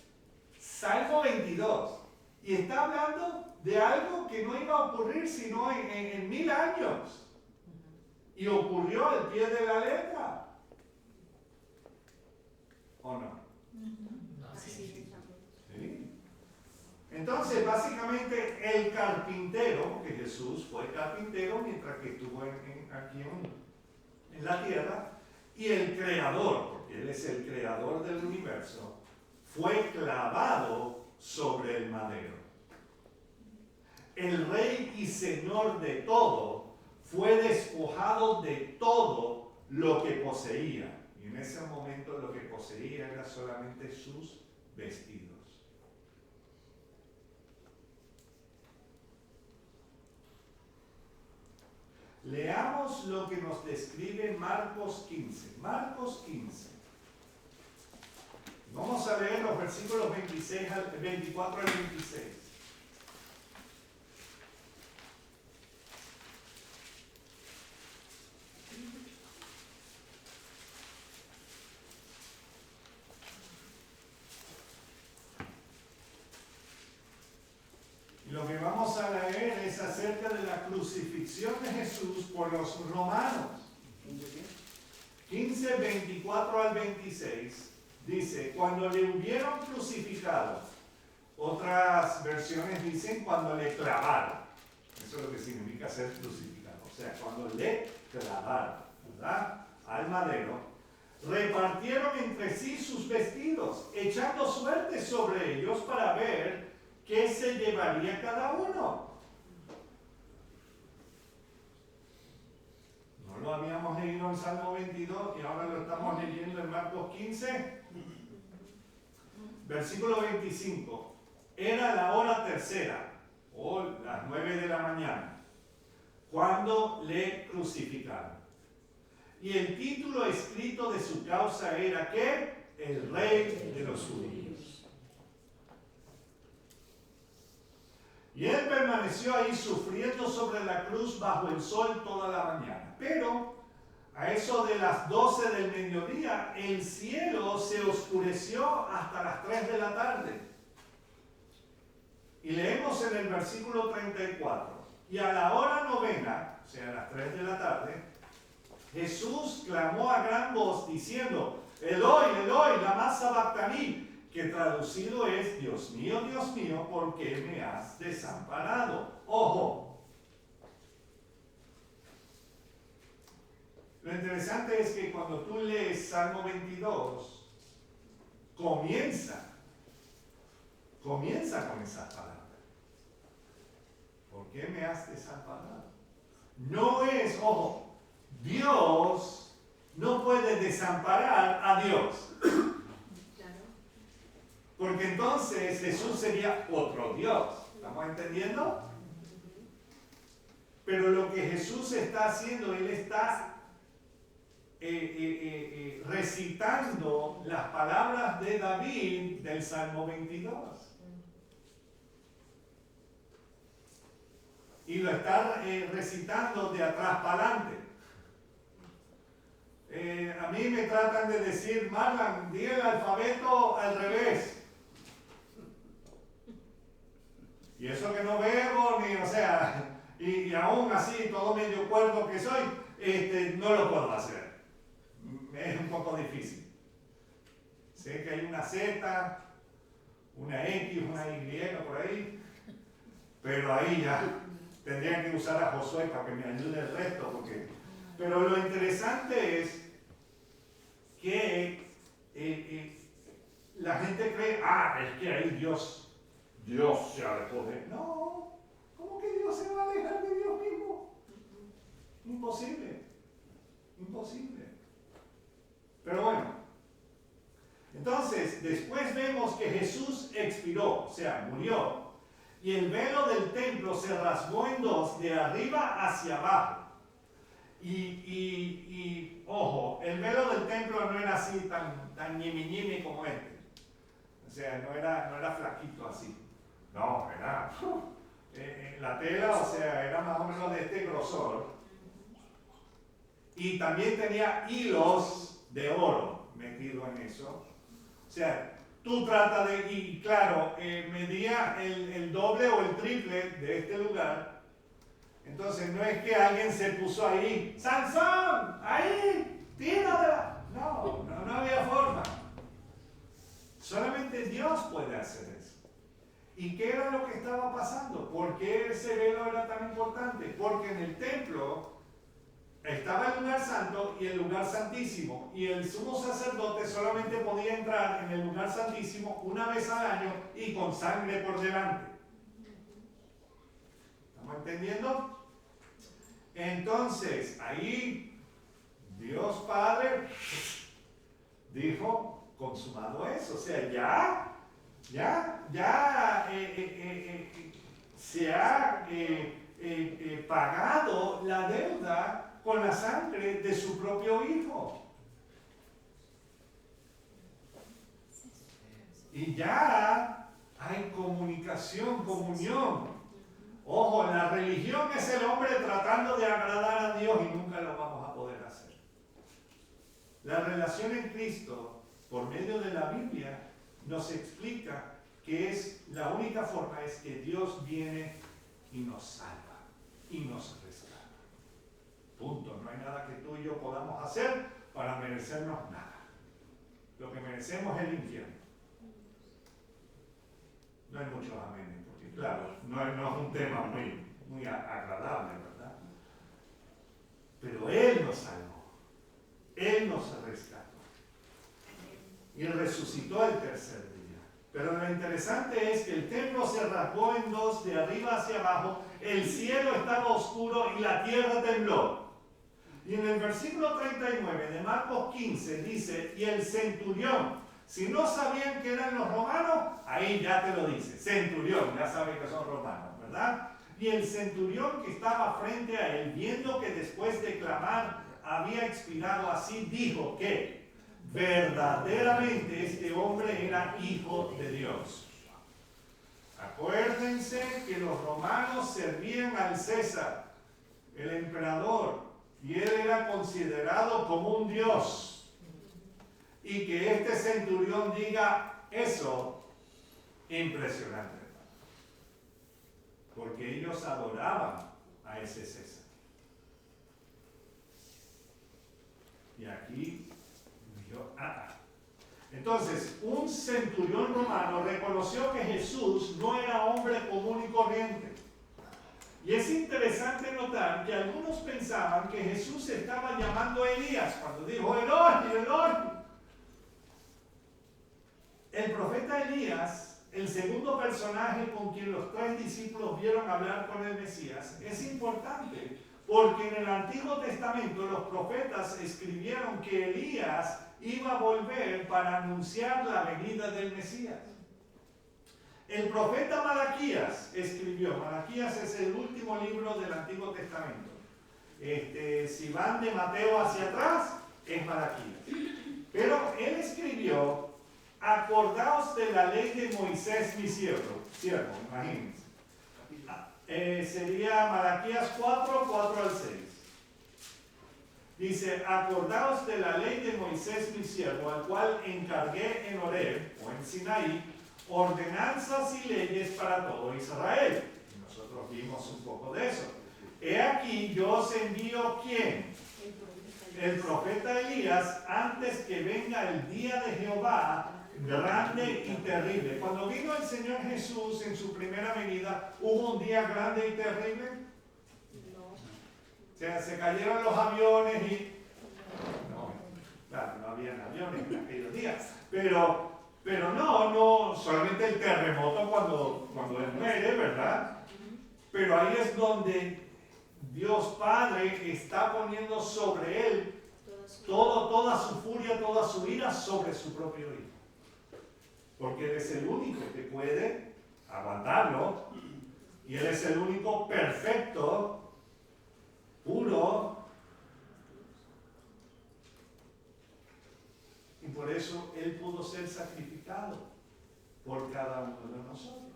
Salmo 22. Y está hablando de algo que no iba a ocurrir sino en 1000 años. Y ocurrió al pie de la letra. ¿O no? Sí. ¿Sí? Entonces, básicamente, el carpintero, porque Jesús fue carpintero mientras que estuvo aquí en la tierra, y el creador, porque Él es el creador del universo, fue clavado sobre el madero. El rey y señor de todo fue despojado de todo lo que poseía. Y en ese momento lo que poseía era solamente sus vestidos. Leamos lo que nos describe Marcos 15. Marcos 15. Vamos a leer los versículos 24 al 26. Lo que vamos a leer es acerca de la crucifixión de Jesús por los romanos. 15, 24 al 26 dice: cuando le hubieron crucificado. Otras versiones dicen cuando le clavaron. Eso es lo que significa ser crucificado. O sea, cuando le clavaron, ¿verdad?, al madero, repartieron entre sí sus vestidos, echando suerte sobre ellos para ver ¿qué se llevaría cada uno? ¿No lo habíamos leído en Salmo 22 y ahora lo estamos leyendo en Marcos 15? Versículo 25. Era la hora tercera, o las 9 de la mañana, cuando le crucificaron. Y el título escrito de su causa era ¿qué? El Rey de los Judíos. Y él permaneció ahí sufriendo sobre la cruz bajo el sol toda la mañana. Pero a eso de las 12 del mediodía, el cielo se oscureció hasta las 3 de la tarde. Y leemos en el versículo 34. Y a la hora novena, o sea, a las 3 de la tarde, Jesús clamó a gran voz diciendo: Eloi, Eloi, lama sabactani, que traducido es: Dios mío, ¿por qué me has desamparado? Ojo. Lo interesante es que cuando tú lees Salmo 22, comienza con esas palabras. ¿Por qué me has desamparado? No es, ojo, Dios no puede desamparar a Dios. Porque entonces Jesús sería otro Dios. ¿Estamos entendiendo? Pero lo que Jesús está haciendo, Él está recitando las palabras de David del Salmo 22. Y lo está recitando de atrás para adelante. A mí me tratan de decir, Marlon, di el alfabeto al revés. Y eso que no bebo, ni, o sea, y aún así, todo medio cuerdo que soy, no lo puedo hacer. Es un poco difícil. Sé que hay una Z, una X, una Y por ahí, pero ahí ya tendrían que usar a Josué para que me ayude el resto. Pero lo interesante es que la gente cree, es que ahí Dios se alejó de él. No, ¿cómo que Dios se va a alejar de Dios mismo? Imposible, imposible. Pero bueno, entonces después vemos que Jesús expiró, o sea, murió, y el velo del templo se rasgó en dos, de arriba hacia abajo. Y ojo, el velo del templo no era así tan ñimi como este. O sea, no era flaquito así. No, era la tela, o sea, era más o menos de este grosor. Y también tenía hilos de oro metido en eso. O sea, tú tratas de, y claro, medía el doble o el triple de este lugar. Entonces no es que alguien se puso ahí, ¡Sansón! ¡Ahí! ¡Tírala! No había forma. Solamente Dios puede hacer eso. ¿Y qué era lo que estaba pasando? ¿Por qué ese velo era tan importante? Porque en el templo estaba el lugar santo y el lugar santísimo. Y el sumo sacerdote solamente podía entrar en el lugar santísimo una vez al año y con sangre por delante. ¿Estamos entendiendo? Entonces, ahí Dios Padre dijo, consumado eso. O sea, ya se ha pagado la deuda con la sangre de su propio Hijo. Y ya hay comunicación, comunión. Ojo, la religión es el hombre tratando de agradar a Dios y nunca lo vamos a poder hacer. La relación en Cristo, por medio de la Biblia, nos explica que es la única forma es que Dios viene y nos salva y nos rescata. Punto. No hay nada que tú y yo podamos hacer para merecernos nada. Lo que merecemos es el infierno. No hay muchos amenes. Claro, no es un tema muy agradable, ¿verdad? Pero Él nos salvó, Él nos rescató y resucitó el tercer día. Pero lo interesante es que el templo se rasgó en dos, de arriba hacia abajo, el cielo estaba oscuro y la tierra tembló. Y en el versículo 39 de Marcos 15 dice, y el centurión, si no sabían que eran los romanos, ahí ya te lo dice, centurión, ya saben que son romanos, ¿verdad? Y el centurión que estaba frente a él, viendo que después de clamar había expirado así, dijo que verdaderamente este hombre era hijo de Dios. Acuérdense que los romanos servían al César, el emperador, y él era considerado como un dios. Y que este centurión diga eso, impresionante. Porque ellos adoraban a ese César. Y aquí dijo, Entonces, un centurión romano reconoció que Jesús no era hombre común y corriente. Y es interesante notar que algunos pensaban que Jesús estaba llamando a Elías cuando dijo, Eloi, Eloi. El profeta Elías, el segundo personaje con quien los 3 discípulos vieron hablar con el Mesías, es importante porque en el Antiguo Testamento los profetas escribieron que Elías iba a volver para anunciar la venida del Mesías. El profeta Malaquías escribió, Malaquías es el último libro del Antiguo Testamento. Si van de Mateo hacia atrás, es Malaquías. Pero él escribió, acordaos de la ley de Moisés mi siervo, imagínense. Sería Malaquías 4, 4 al 6. Dice, acordaos de la ley de Moisés mi siervo, al cual encargué en Horeb, o en Sinaí, ordenanzas y leyes para todo Israel. Y nosotros vimos un poco de eso. He aquí, yo os envío, ¿quién? El profeta Elías, antes que venga el día de Jehová, grande y terrible. Cuando vino el Señor Jesús en su primera venida, ¿hubo un día grande y terrible? No. O sea, se cayeron los aviones y... No, claro, no habían aviones en aquellos días. Pero no, solamente el terremoto cuando él muere, ¿verdad? Pero ahí es donde Dios Padre está poniendo sobre él toda su furia, toda su ira sobre su propio hijo. Porque Él es el único que puede aguantarlo. Y Él es el único perfecto, puro. Y por eso Él pudo ser sacrificado por cada uno de nosotros.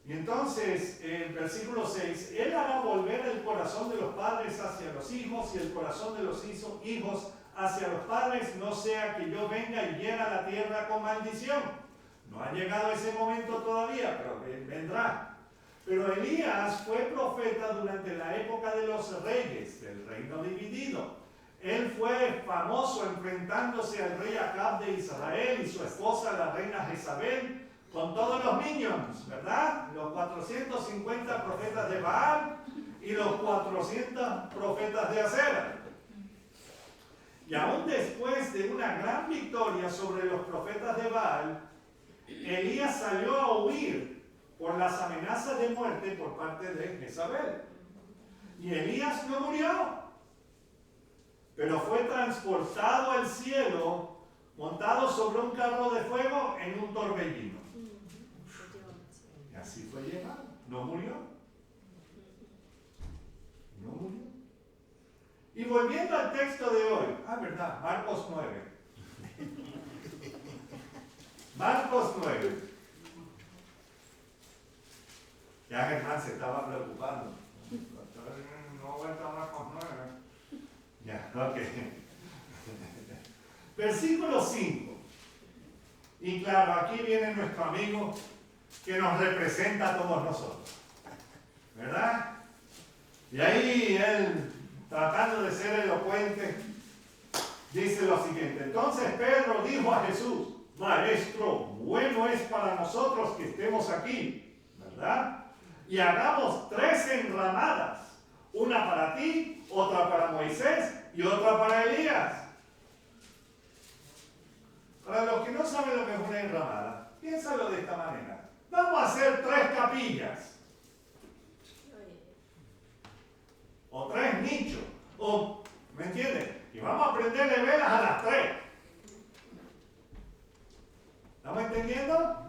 Y entonces, en versículo 6, Él hará volver el corazón de los padres hacia los hijos y el corazón de los hijos hacia los padres, no sea que yo venga y hiera la tierra con maldición. No ha llegado ese momento todavía, pero vendrá. Pero Elías fue profeta durante la época de los reyes, del reino dividido. Él fue famoso enfrentándose al rey Acab de Israel y su esposa, la reina Jezabel, con todos los minions, ¿verdad? Los 450 profetas de Baal y los 400 profetas de Acera. Y aún después de una gran victoria sobre los profetas de Baal, Elías salió a huir por las amenazas de muerte por parte de Jezabel. Y Elías no murió, pero fue transportado al cielo, montado sobre un carro de fuego en un torbellino. Y así fue llevado. No murió. No murió. Y volviendo al texto de hoy, verdad, Marcos 9. Marcos 9. Ya Germán se estaba preocupando. No vuelta a Marcos 9. Ya, ok. Versículo 5. Y claro, aquí viene nuestro amigo que nos representa a todos nosotros. ¿Verdad? Y ahí él, tratando de ser elocuente, dice lo siguiente. Entonces Pedro dijo a Jesús, Maestro, bueno es para nosotros que estemos aquí, ¿verdad? Y hagamos 3 enramadas, una para ti, otra para Moisés y otra para Elías. Para los que no saben lo que es una enramada, piénsalo de esta manera. Vamos a hacer 3 capillas. O 3 nichos. O, ¿me entiendes? Y vamos a prenderle velas a las 3. ¿Estamos entendiendo?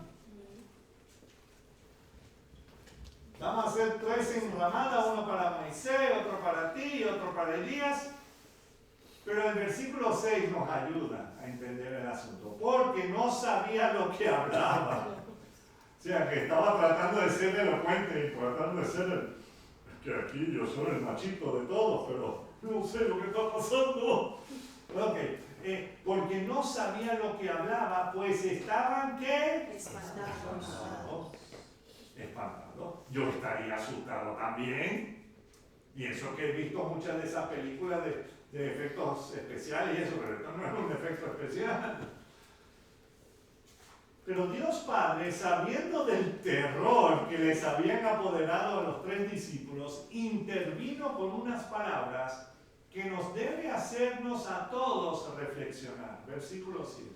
Vamos a hacer 3 enramadas, uno para Moisés, otro para ti y otro para Elías. Pero el versículo 6 nos ayuda a entender el asunto, porque no sabía lo que hablaba. O sea, que estaba tratando de ser elocuente y tratando de ser que aquí yo soy el machito de todos, pero no sé lo que está pasando. Ok, porque no sabía lo que hablaba, pues estaban, ¿qué? Espantados. Yo estaría asustado también. Y eso que he visto muchas de esas películas de efectos especiales y eso, pero esto no es un efecto especial. Pero Dios Padre, sabiendo del terror que les habían apoderado a los 3 discípulos, intervino con unas palabras que nos debe hacernos a todos reflexionar. Versículo 7.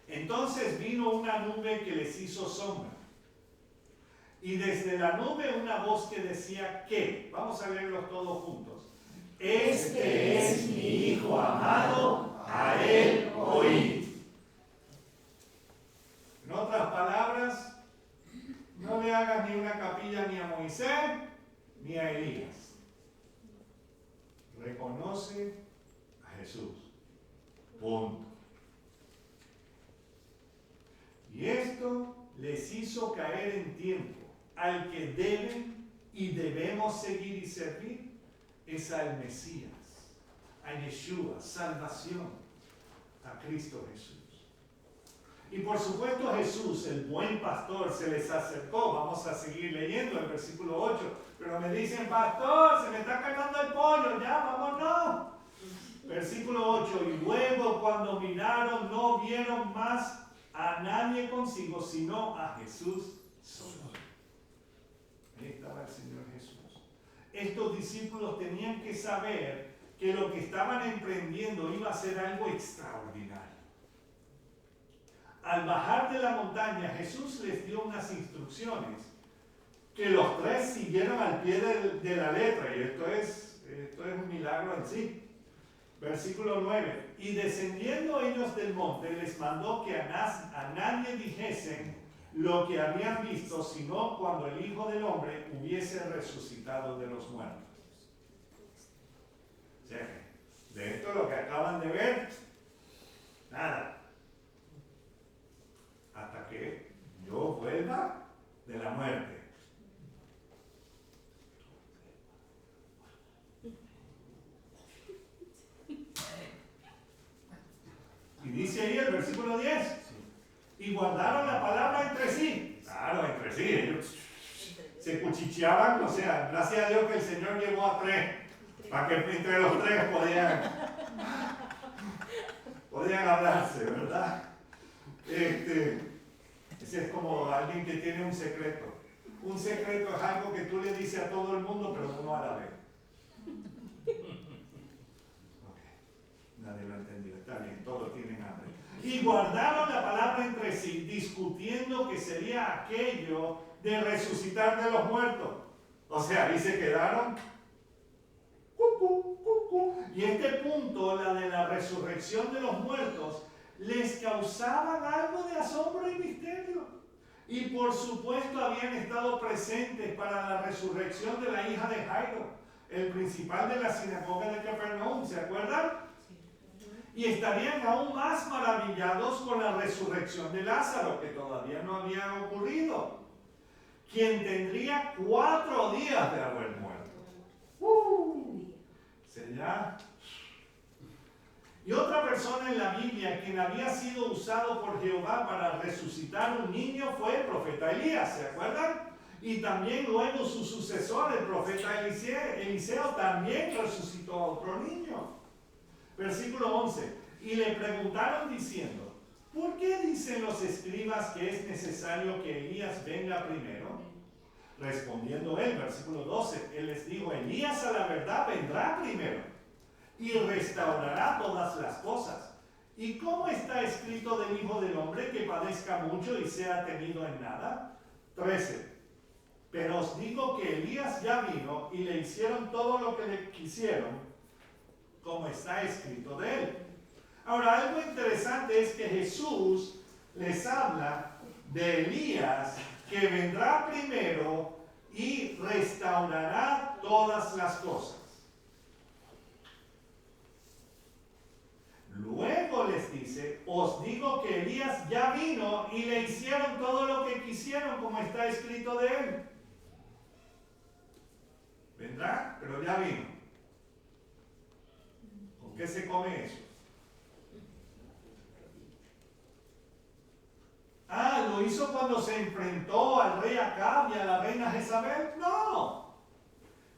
Entonces vino una nube que les hizo sombra. Y desde la nube una voz que decía, ¿qué? Vamos a leerlos todos juntos. Este es mi Hijo amado, a él oíd. En otras palabras, no le hagas ni una capilla ni a Moisés ni a Elías. Reconoce les hizo caer en tiempo. Al que deben y debemos seguir y servir es al Mesías, a Yeshua, salvación, a Cristo Jesús. Y por supuesto Jesús, el buen pastor, se les acercó. Vamos a seguir leyendo el versículo 8. Pero me dicen, pastor, se me está cagando el pollo, ya, vámonos. Versículo 8, y luego cuando miraron no vieron más a nadie consigo, sino a Jesús solo. Ahí estaba el Señor Jesús. Estos discípulos tenían que saber que lo que estaban emprendiendo iba a ser algo extraordinario. Al bajar de la montaña, Jesús les dio unas instrucciones que los tres siguieron al pie de la letra, y esto es un milagro en sí. Versículo 9, y descendiendo ellos del monte, les mandó que a nadie dijesen lo que habían visto, sino cuando el Hijo del Hombre hubiese resucitado de los muertos. O sea, de esto lo que acaban de ver, nada. Hasta que yo vuelva de la muerte. Y dice ahí el versículo 10, y guardaron la palabra entre sí. Claro, entre sí, ellos se cuchicheaban, o sea, gracias a Dios que el Señor llevó a tres, para que entre los tres podían hablarse, ¿verdad? Ese es como alguien que tiene un secreto. Un secreto es algo que tú le dices a todo el mundo, pero uno a la vez. Nadie lo ha entendido, está bien, todos tienen hambre. Y guardaron la palabra entre sí, discutiendo que sería aquello de resucitar de los muertos. O sea, ahí se quedaron. Y este punto, la de la resurrección de los muertos, les causaban algo de asombro y misterio. Y por supuesto habían estado presentes para la resurrección de la hija de Jairo, el principal de la sinagoga de Capernaum, ¿se acuerdan? Y estarían aún más maravillados con la resurrección de Lázaro, que todavía no había ocurrido, quien tendría 4 días de haber muerto. ¿Sería? Y otra persona en la Biblia quien había sido usado por Jehová para resucitar un niño fue el profeta Elías, ¿se acuerdan? Y también luego su sucesor, el profeta Eliseo, también resucitó a otro niño. Versículo 11, y le preguntaron diciendo, ¿por qué dicen los escribas que es necesario que Elías venga primero? Respondiendo él, versículo 12, él les dijo, Elías a la verdad vendrá primero y restaurará todas las cosas. ¿Y cómo está escrito del Hijo del Hombre que padezca mucho y sea tenido en nada? 13, pero os digo que Elías ya vino y le hicieron todo lo que le quisieron, como está escrito de él. Ahora, algo interesante es que Jesús les habla de Elías que vendrá primero y restaurará todas las cosas. Luego les dice, os digo que Elías ya vino y le hicieron todo lo que quisieron, como está escrito de él. Vendrá, pero ya vino. ¿Con qué se come eso? Ah, ¿lo hizo cuando se enfrentó al rey Acab y a la reina Jezabel? No.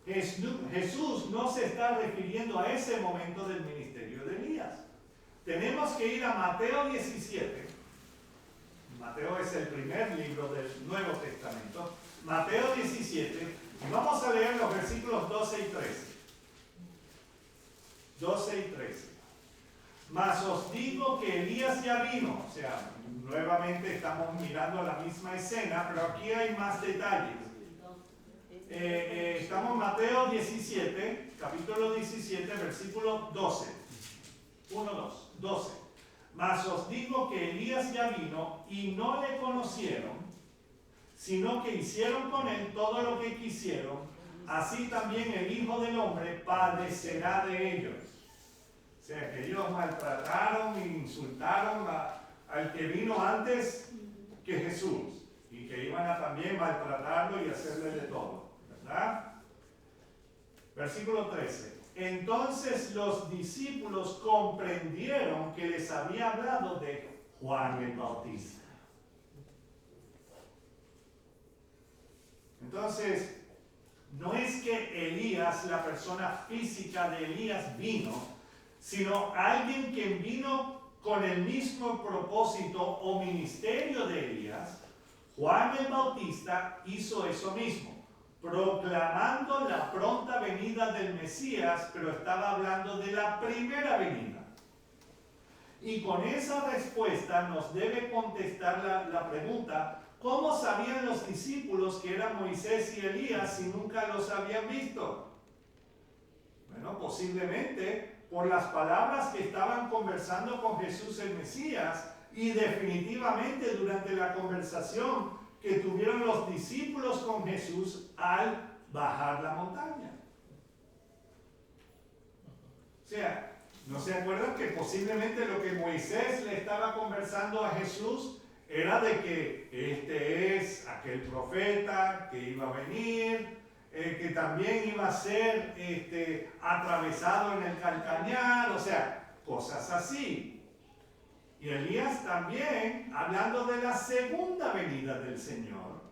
Jesús no se está refiriendo a ese momento del ministerio de Elías. Tenemos que ir a Mateo 17. Mateo es el primer libro del Nuevo Testamento. Mateo 17. Y vamos a leer los versículos 12 y 13. 12 y 13. Mas os digo que Elías ya vino. O sea, nuevamente estamos mirando la misma escena, pero aquí hay más detalles. Estamos en Mateo 17, capítulo 17, versículo 12. 1, 2, 12. Mas os digo que Elías ya vino y no le conocieron, sino que hicieron con él todo lo que quisieron. Así también el Hijo del Hombre padecerá de ellos. O sea, que ellos maltrataron e insultaron al que vino antes que Jesús. y que iban a también maltratarlo y hacerle de todo, ¿verdad? Versículo 13. Entonces los discípulos comprendieron que les había hablado de Juan el Bautista. Entonces, no es que Elías, la persona física de Elías, vino, sino alguien que vino con el mismo propósito o ministerio de Elías. Juan el Bautista hizo eso mismo, proclamando la pronta venida del Mesías, pero estaba hablando de la primera venida. Y con esa respuesta nos debe contestar la pregunta: ¿cómo sabían los discípulos que eran Moisés y Elías si nunca los habían visto? Bueno, posiblemente por las palabras que estaban conversando con Jesús el Mesías, y definitivamente durante la conversación que tuvieron los discípulos con Jesús al bajar la montaña. O sea, ¿no se acuerdan que posiblemente lo que Moisés le estaba conversando a Jesús era de que este es aquel profeta que iba a venir, que también iba a ser atravesado en el calcañar, o sea, cosas así? Y Elías también hablando de la segunda venida del Señor,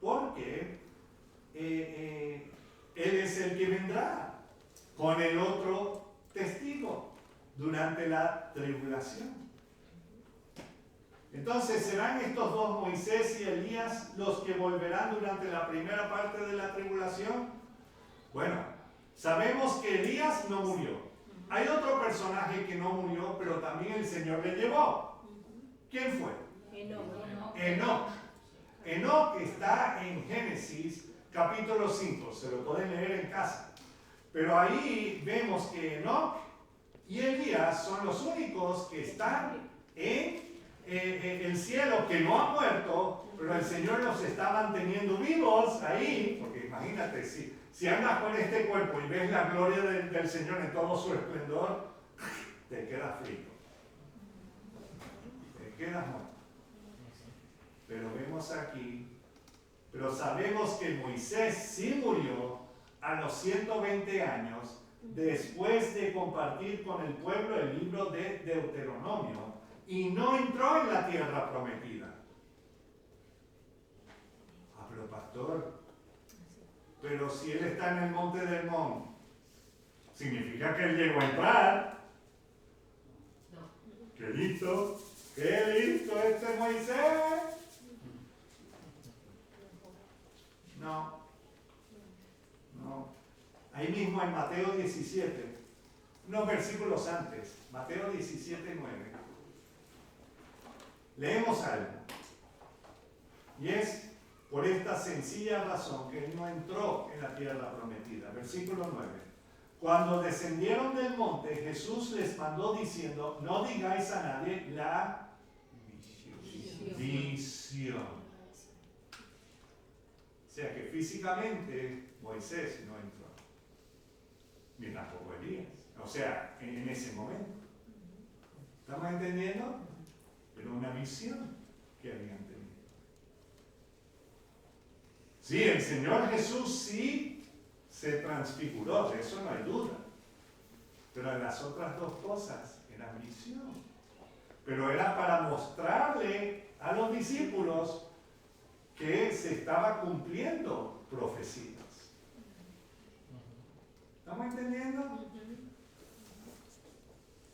porque Él es el que vendrá con el otro testigo durante la tribulación. Entonces, ¿serán estos dos, Moisés y Elías, los que volverán durante la primera parte de la tribulación? Bueno, sabemos que Elías no murió. Hay otro personaje que no murió, pero también el Señor le llevó. ¿Quién fue? Enoc. Enoc está en Génesis capítulo 5, se lo pueden leer en casa. Pero ahí vemos que Enoc y Elías son los únicos que están en el cielo, que no han muerto, pero el Señor los está manteniendo vivos ahí, porque imagínate, si andas con este cuerpo y ves la gloria del Señor en todo su esplendor, te quedas frío, te quedas muerto. Pero vemos aquí, pero sabemos que Moisés sí murió a los 120 años después de compartir con el pueblo el libro de Deuteronomio, y no entró en la tierra prometida. Ah, pero pastor, pero si él está en el monte del Hermón, significa que él llegó a entrar. No. ¡Qué listo! Este Moisés! No. Ahí mismo en Mateo 17, unos versículos antes, Mateo 17, 9. Leemos algo. Y es por esta sencilla razón que él no entró en la tierra prometida. Versículo 9. Cuando descendieron del monte, Jesús les mandó diciendo: no digáis a nadie la visión. O sea que físicamente Moisés no entró, ni tampoco Elías. O sea, en ese momento. ¿Estamos entendiendo? Pero una visión que habían tenido. Sí, el Señor Jesús sí se transfiguró, de eso no hay duda. Pero las otras dos cosas eran visión. Pero era para mostrarle a los discípulos que se estaba cumpliendo profecías. ¿Estamos entendiendo?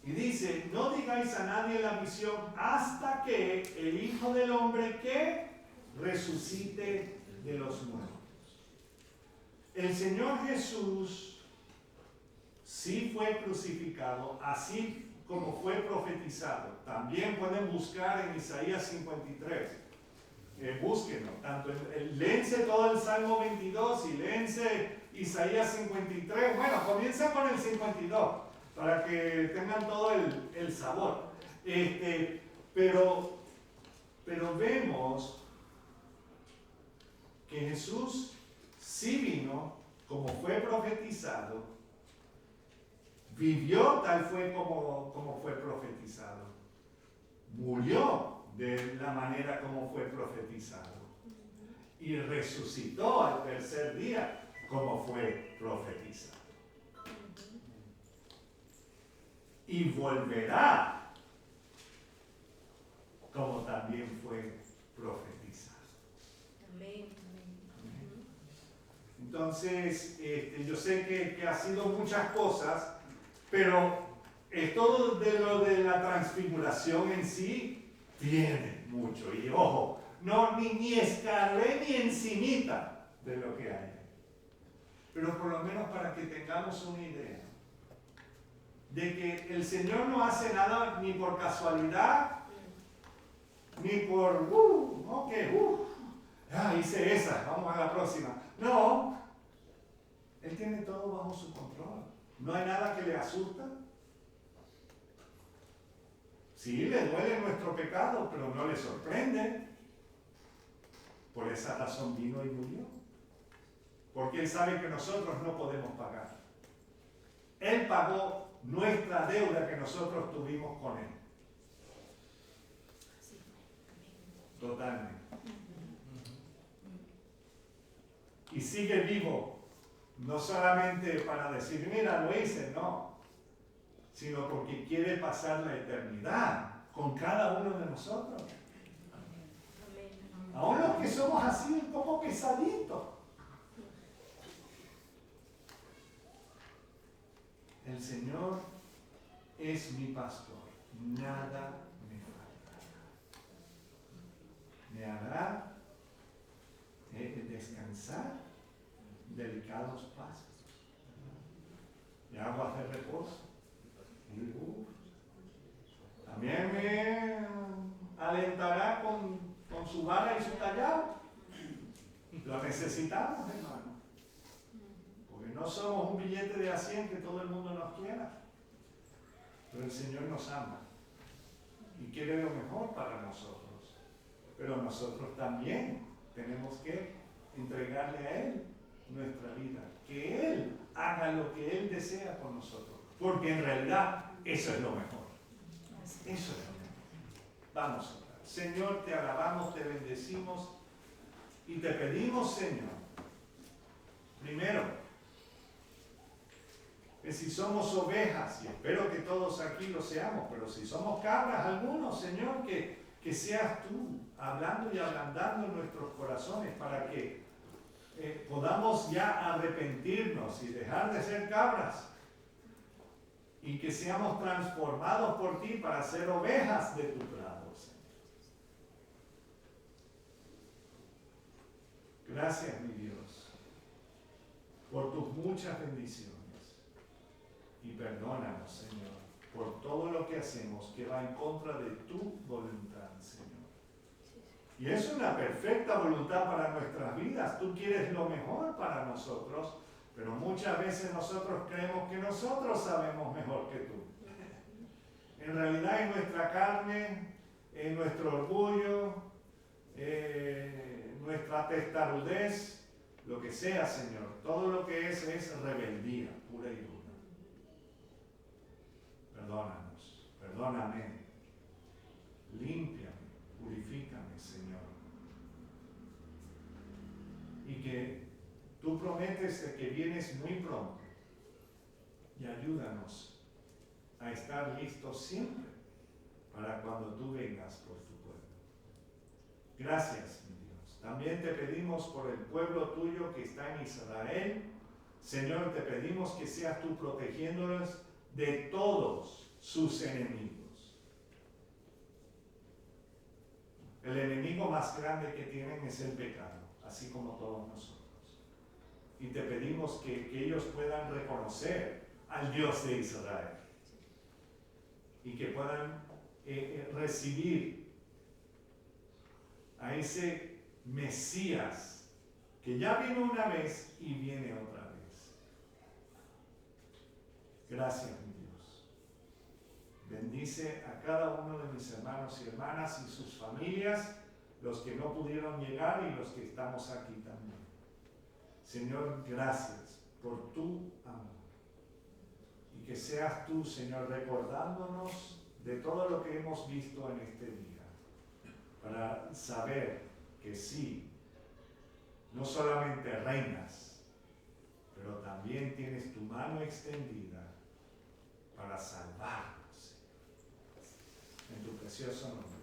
Y dice: no digáis a nadie la visión hasta que el Hijo del Hombre que resucite de los muertos. El Señor Jesús sí fue crucificado, así como fue profetizado. También pueden buscar en Isaías 53. Búsquenlo. Léense todo el Salmo 22 y léense Isaías 53. Bueno, comienza con el 52 para que tengan todo el sabor. Pero vemos que Jesús sí vino como fue profetizado, vivió tal fue como fue profetizado, murió de la manera como fue profetizado. Y resucitó al tercer día como fue profetizado. Y volverá como también fue profetizado. Amén. Entonces, yo sé que ha sido muchas cosas, pero todo de lo de la transfiguración en sí tiene mucho. Y ojo, no ni escalé ni encimita de lo que hay. Pero por lo menos para que tengamos una idea de que el Señor no hace nada ni por casualidad, ni por, hice esa, vamos a la próxima. No, Él tiene todo bajo su control. No hay nada que le asusta. Sí, le duele nuestro pecado, pero no le sorprende. Por esa razón vino y murió. Porque Él sabe que nosotros no podemos pagar. Él pagó nuestra deuda que nosotros tuvimos con Él. Totalmente. Y sigue vivo, no solamente para decir, mira, lo hice, no, sino porque quiere pasar la eternidad con cada uno de nosotros. Aún los que somos así un poco pesaditos. El Señor es mi pastor, nada me faltará. Me hará descansar delicados pastos y aguas de reposo. También me alentará con su vara y su callado. Lo necesitamos, hermano. Porque no somos un billete de A100 que todo el mundo nos quiera. Pero el Señor nos ama y quiere lo mejor para nosotros. Pero nosotros también tenemos que entregarle a Él nuestra vida. Que Él haga lo que Él desea con nosotros. Porque en realidad eso es lo mejor. Eso es lo mejor. Vamos a orar. Señor, te alabamos, te bendecimos y te pedimos, Señor, primero, que si somos ovejas, y espero que todos aquí lo seamos, pero si somos cabras algunos, Señor, que seas tú hablando y ablandando nuestros corazones para que podamos ya arrepentirnos y dejar de ser cabras y que seamos transformados por ti para ser ovejas de tu prado, Señor. Gracias, mi Dios, por tus muchas bendiciones. Y perdónanos, Señor, por todo lo que hacemos que va en contra de tu voluntad, Señor. Y es una perfecta voluntad para nuestras vidas. Tú quieres lo mejor para nosotros, pero muchas veces nosotros creemos que nosotros sabemos mejor que tú. En realidad, en nuestra carne, en nuestro orgullo, nuestra testarudez, lo que sea, Señor, todo lo que es rebeldía pura y dura. Perdónanos, perdóname, límpiame, purifícame, Señor. Y que tú prometes de que vienes muy pronto y ayúdanos a estar listos siempre para cuando tú vengas por tu pueblo. Gracias, mi Dios. También te pedimos por el pueblo tuyo que está en Israel. Señor, te pedimos que seas tú protegiéndolos de todos sus enemigos. El enemigo más grande que tienen es el pecado, así como todos nosotros. Y te pedimos que ellos puedan reconocer al Dios de Israel y que puedan recibir a ese Mesías que ya vino una vez y viene otra vez. Gracias, mi Dios. Bendice a cada uno de mis hermanos y hermanas y sus familias, los que no pudieron llegar y los que estamos aquí también. Señor, gracias por tu amor. Y que seas tú, Señor, recordándonos de todo lo que hemos visto en este día. para saber que sí, no solamente reinas, pero también tienes tu mano extendida para salvarnos. En tu precioso nombre.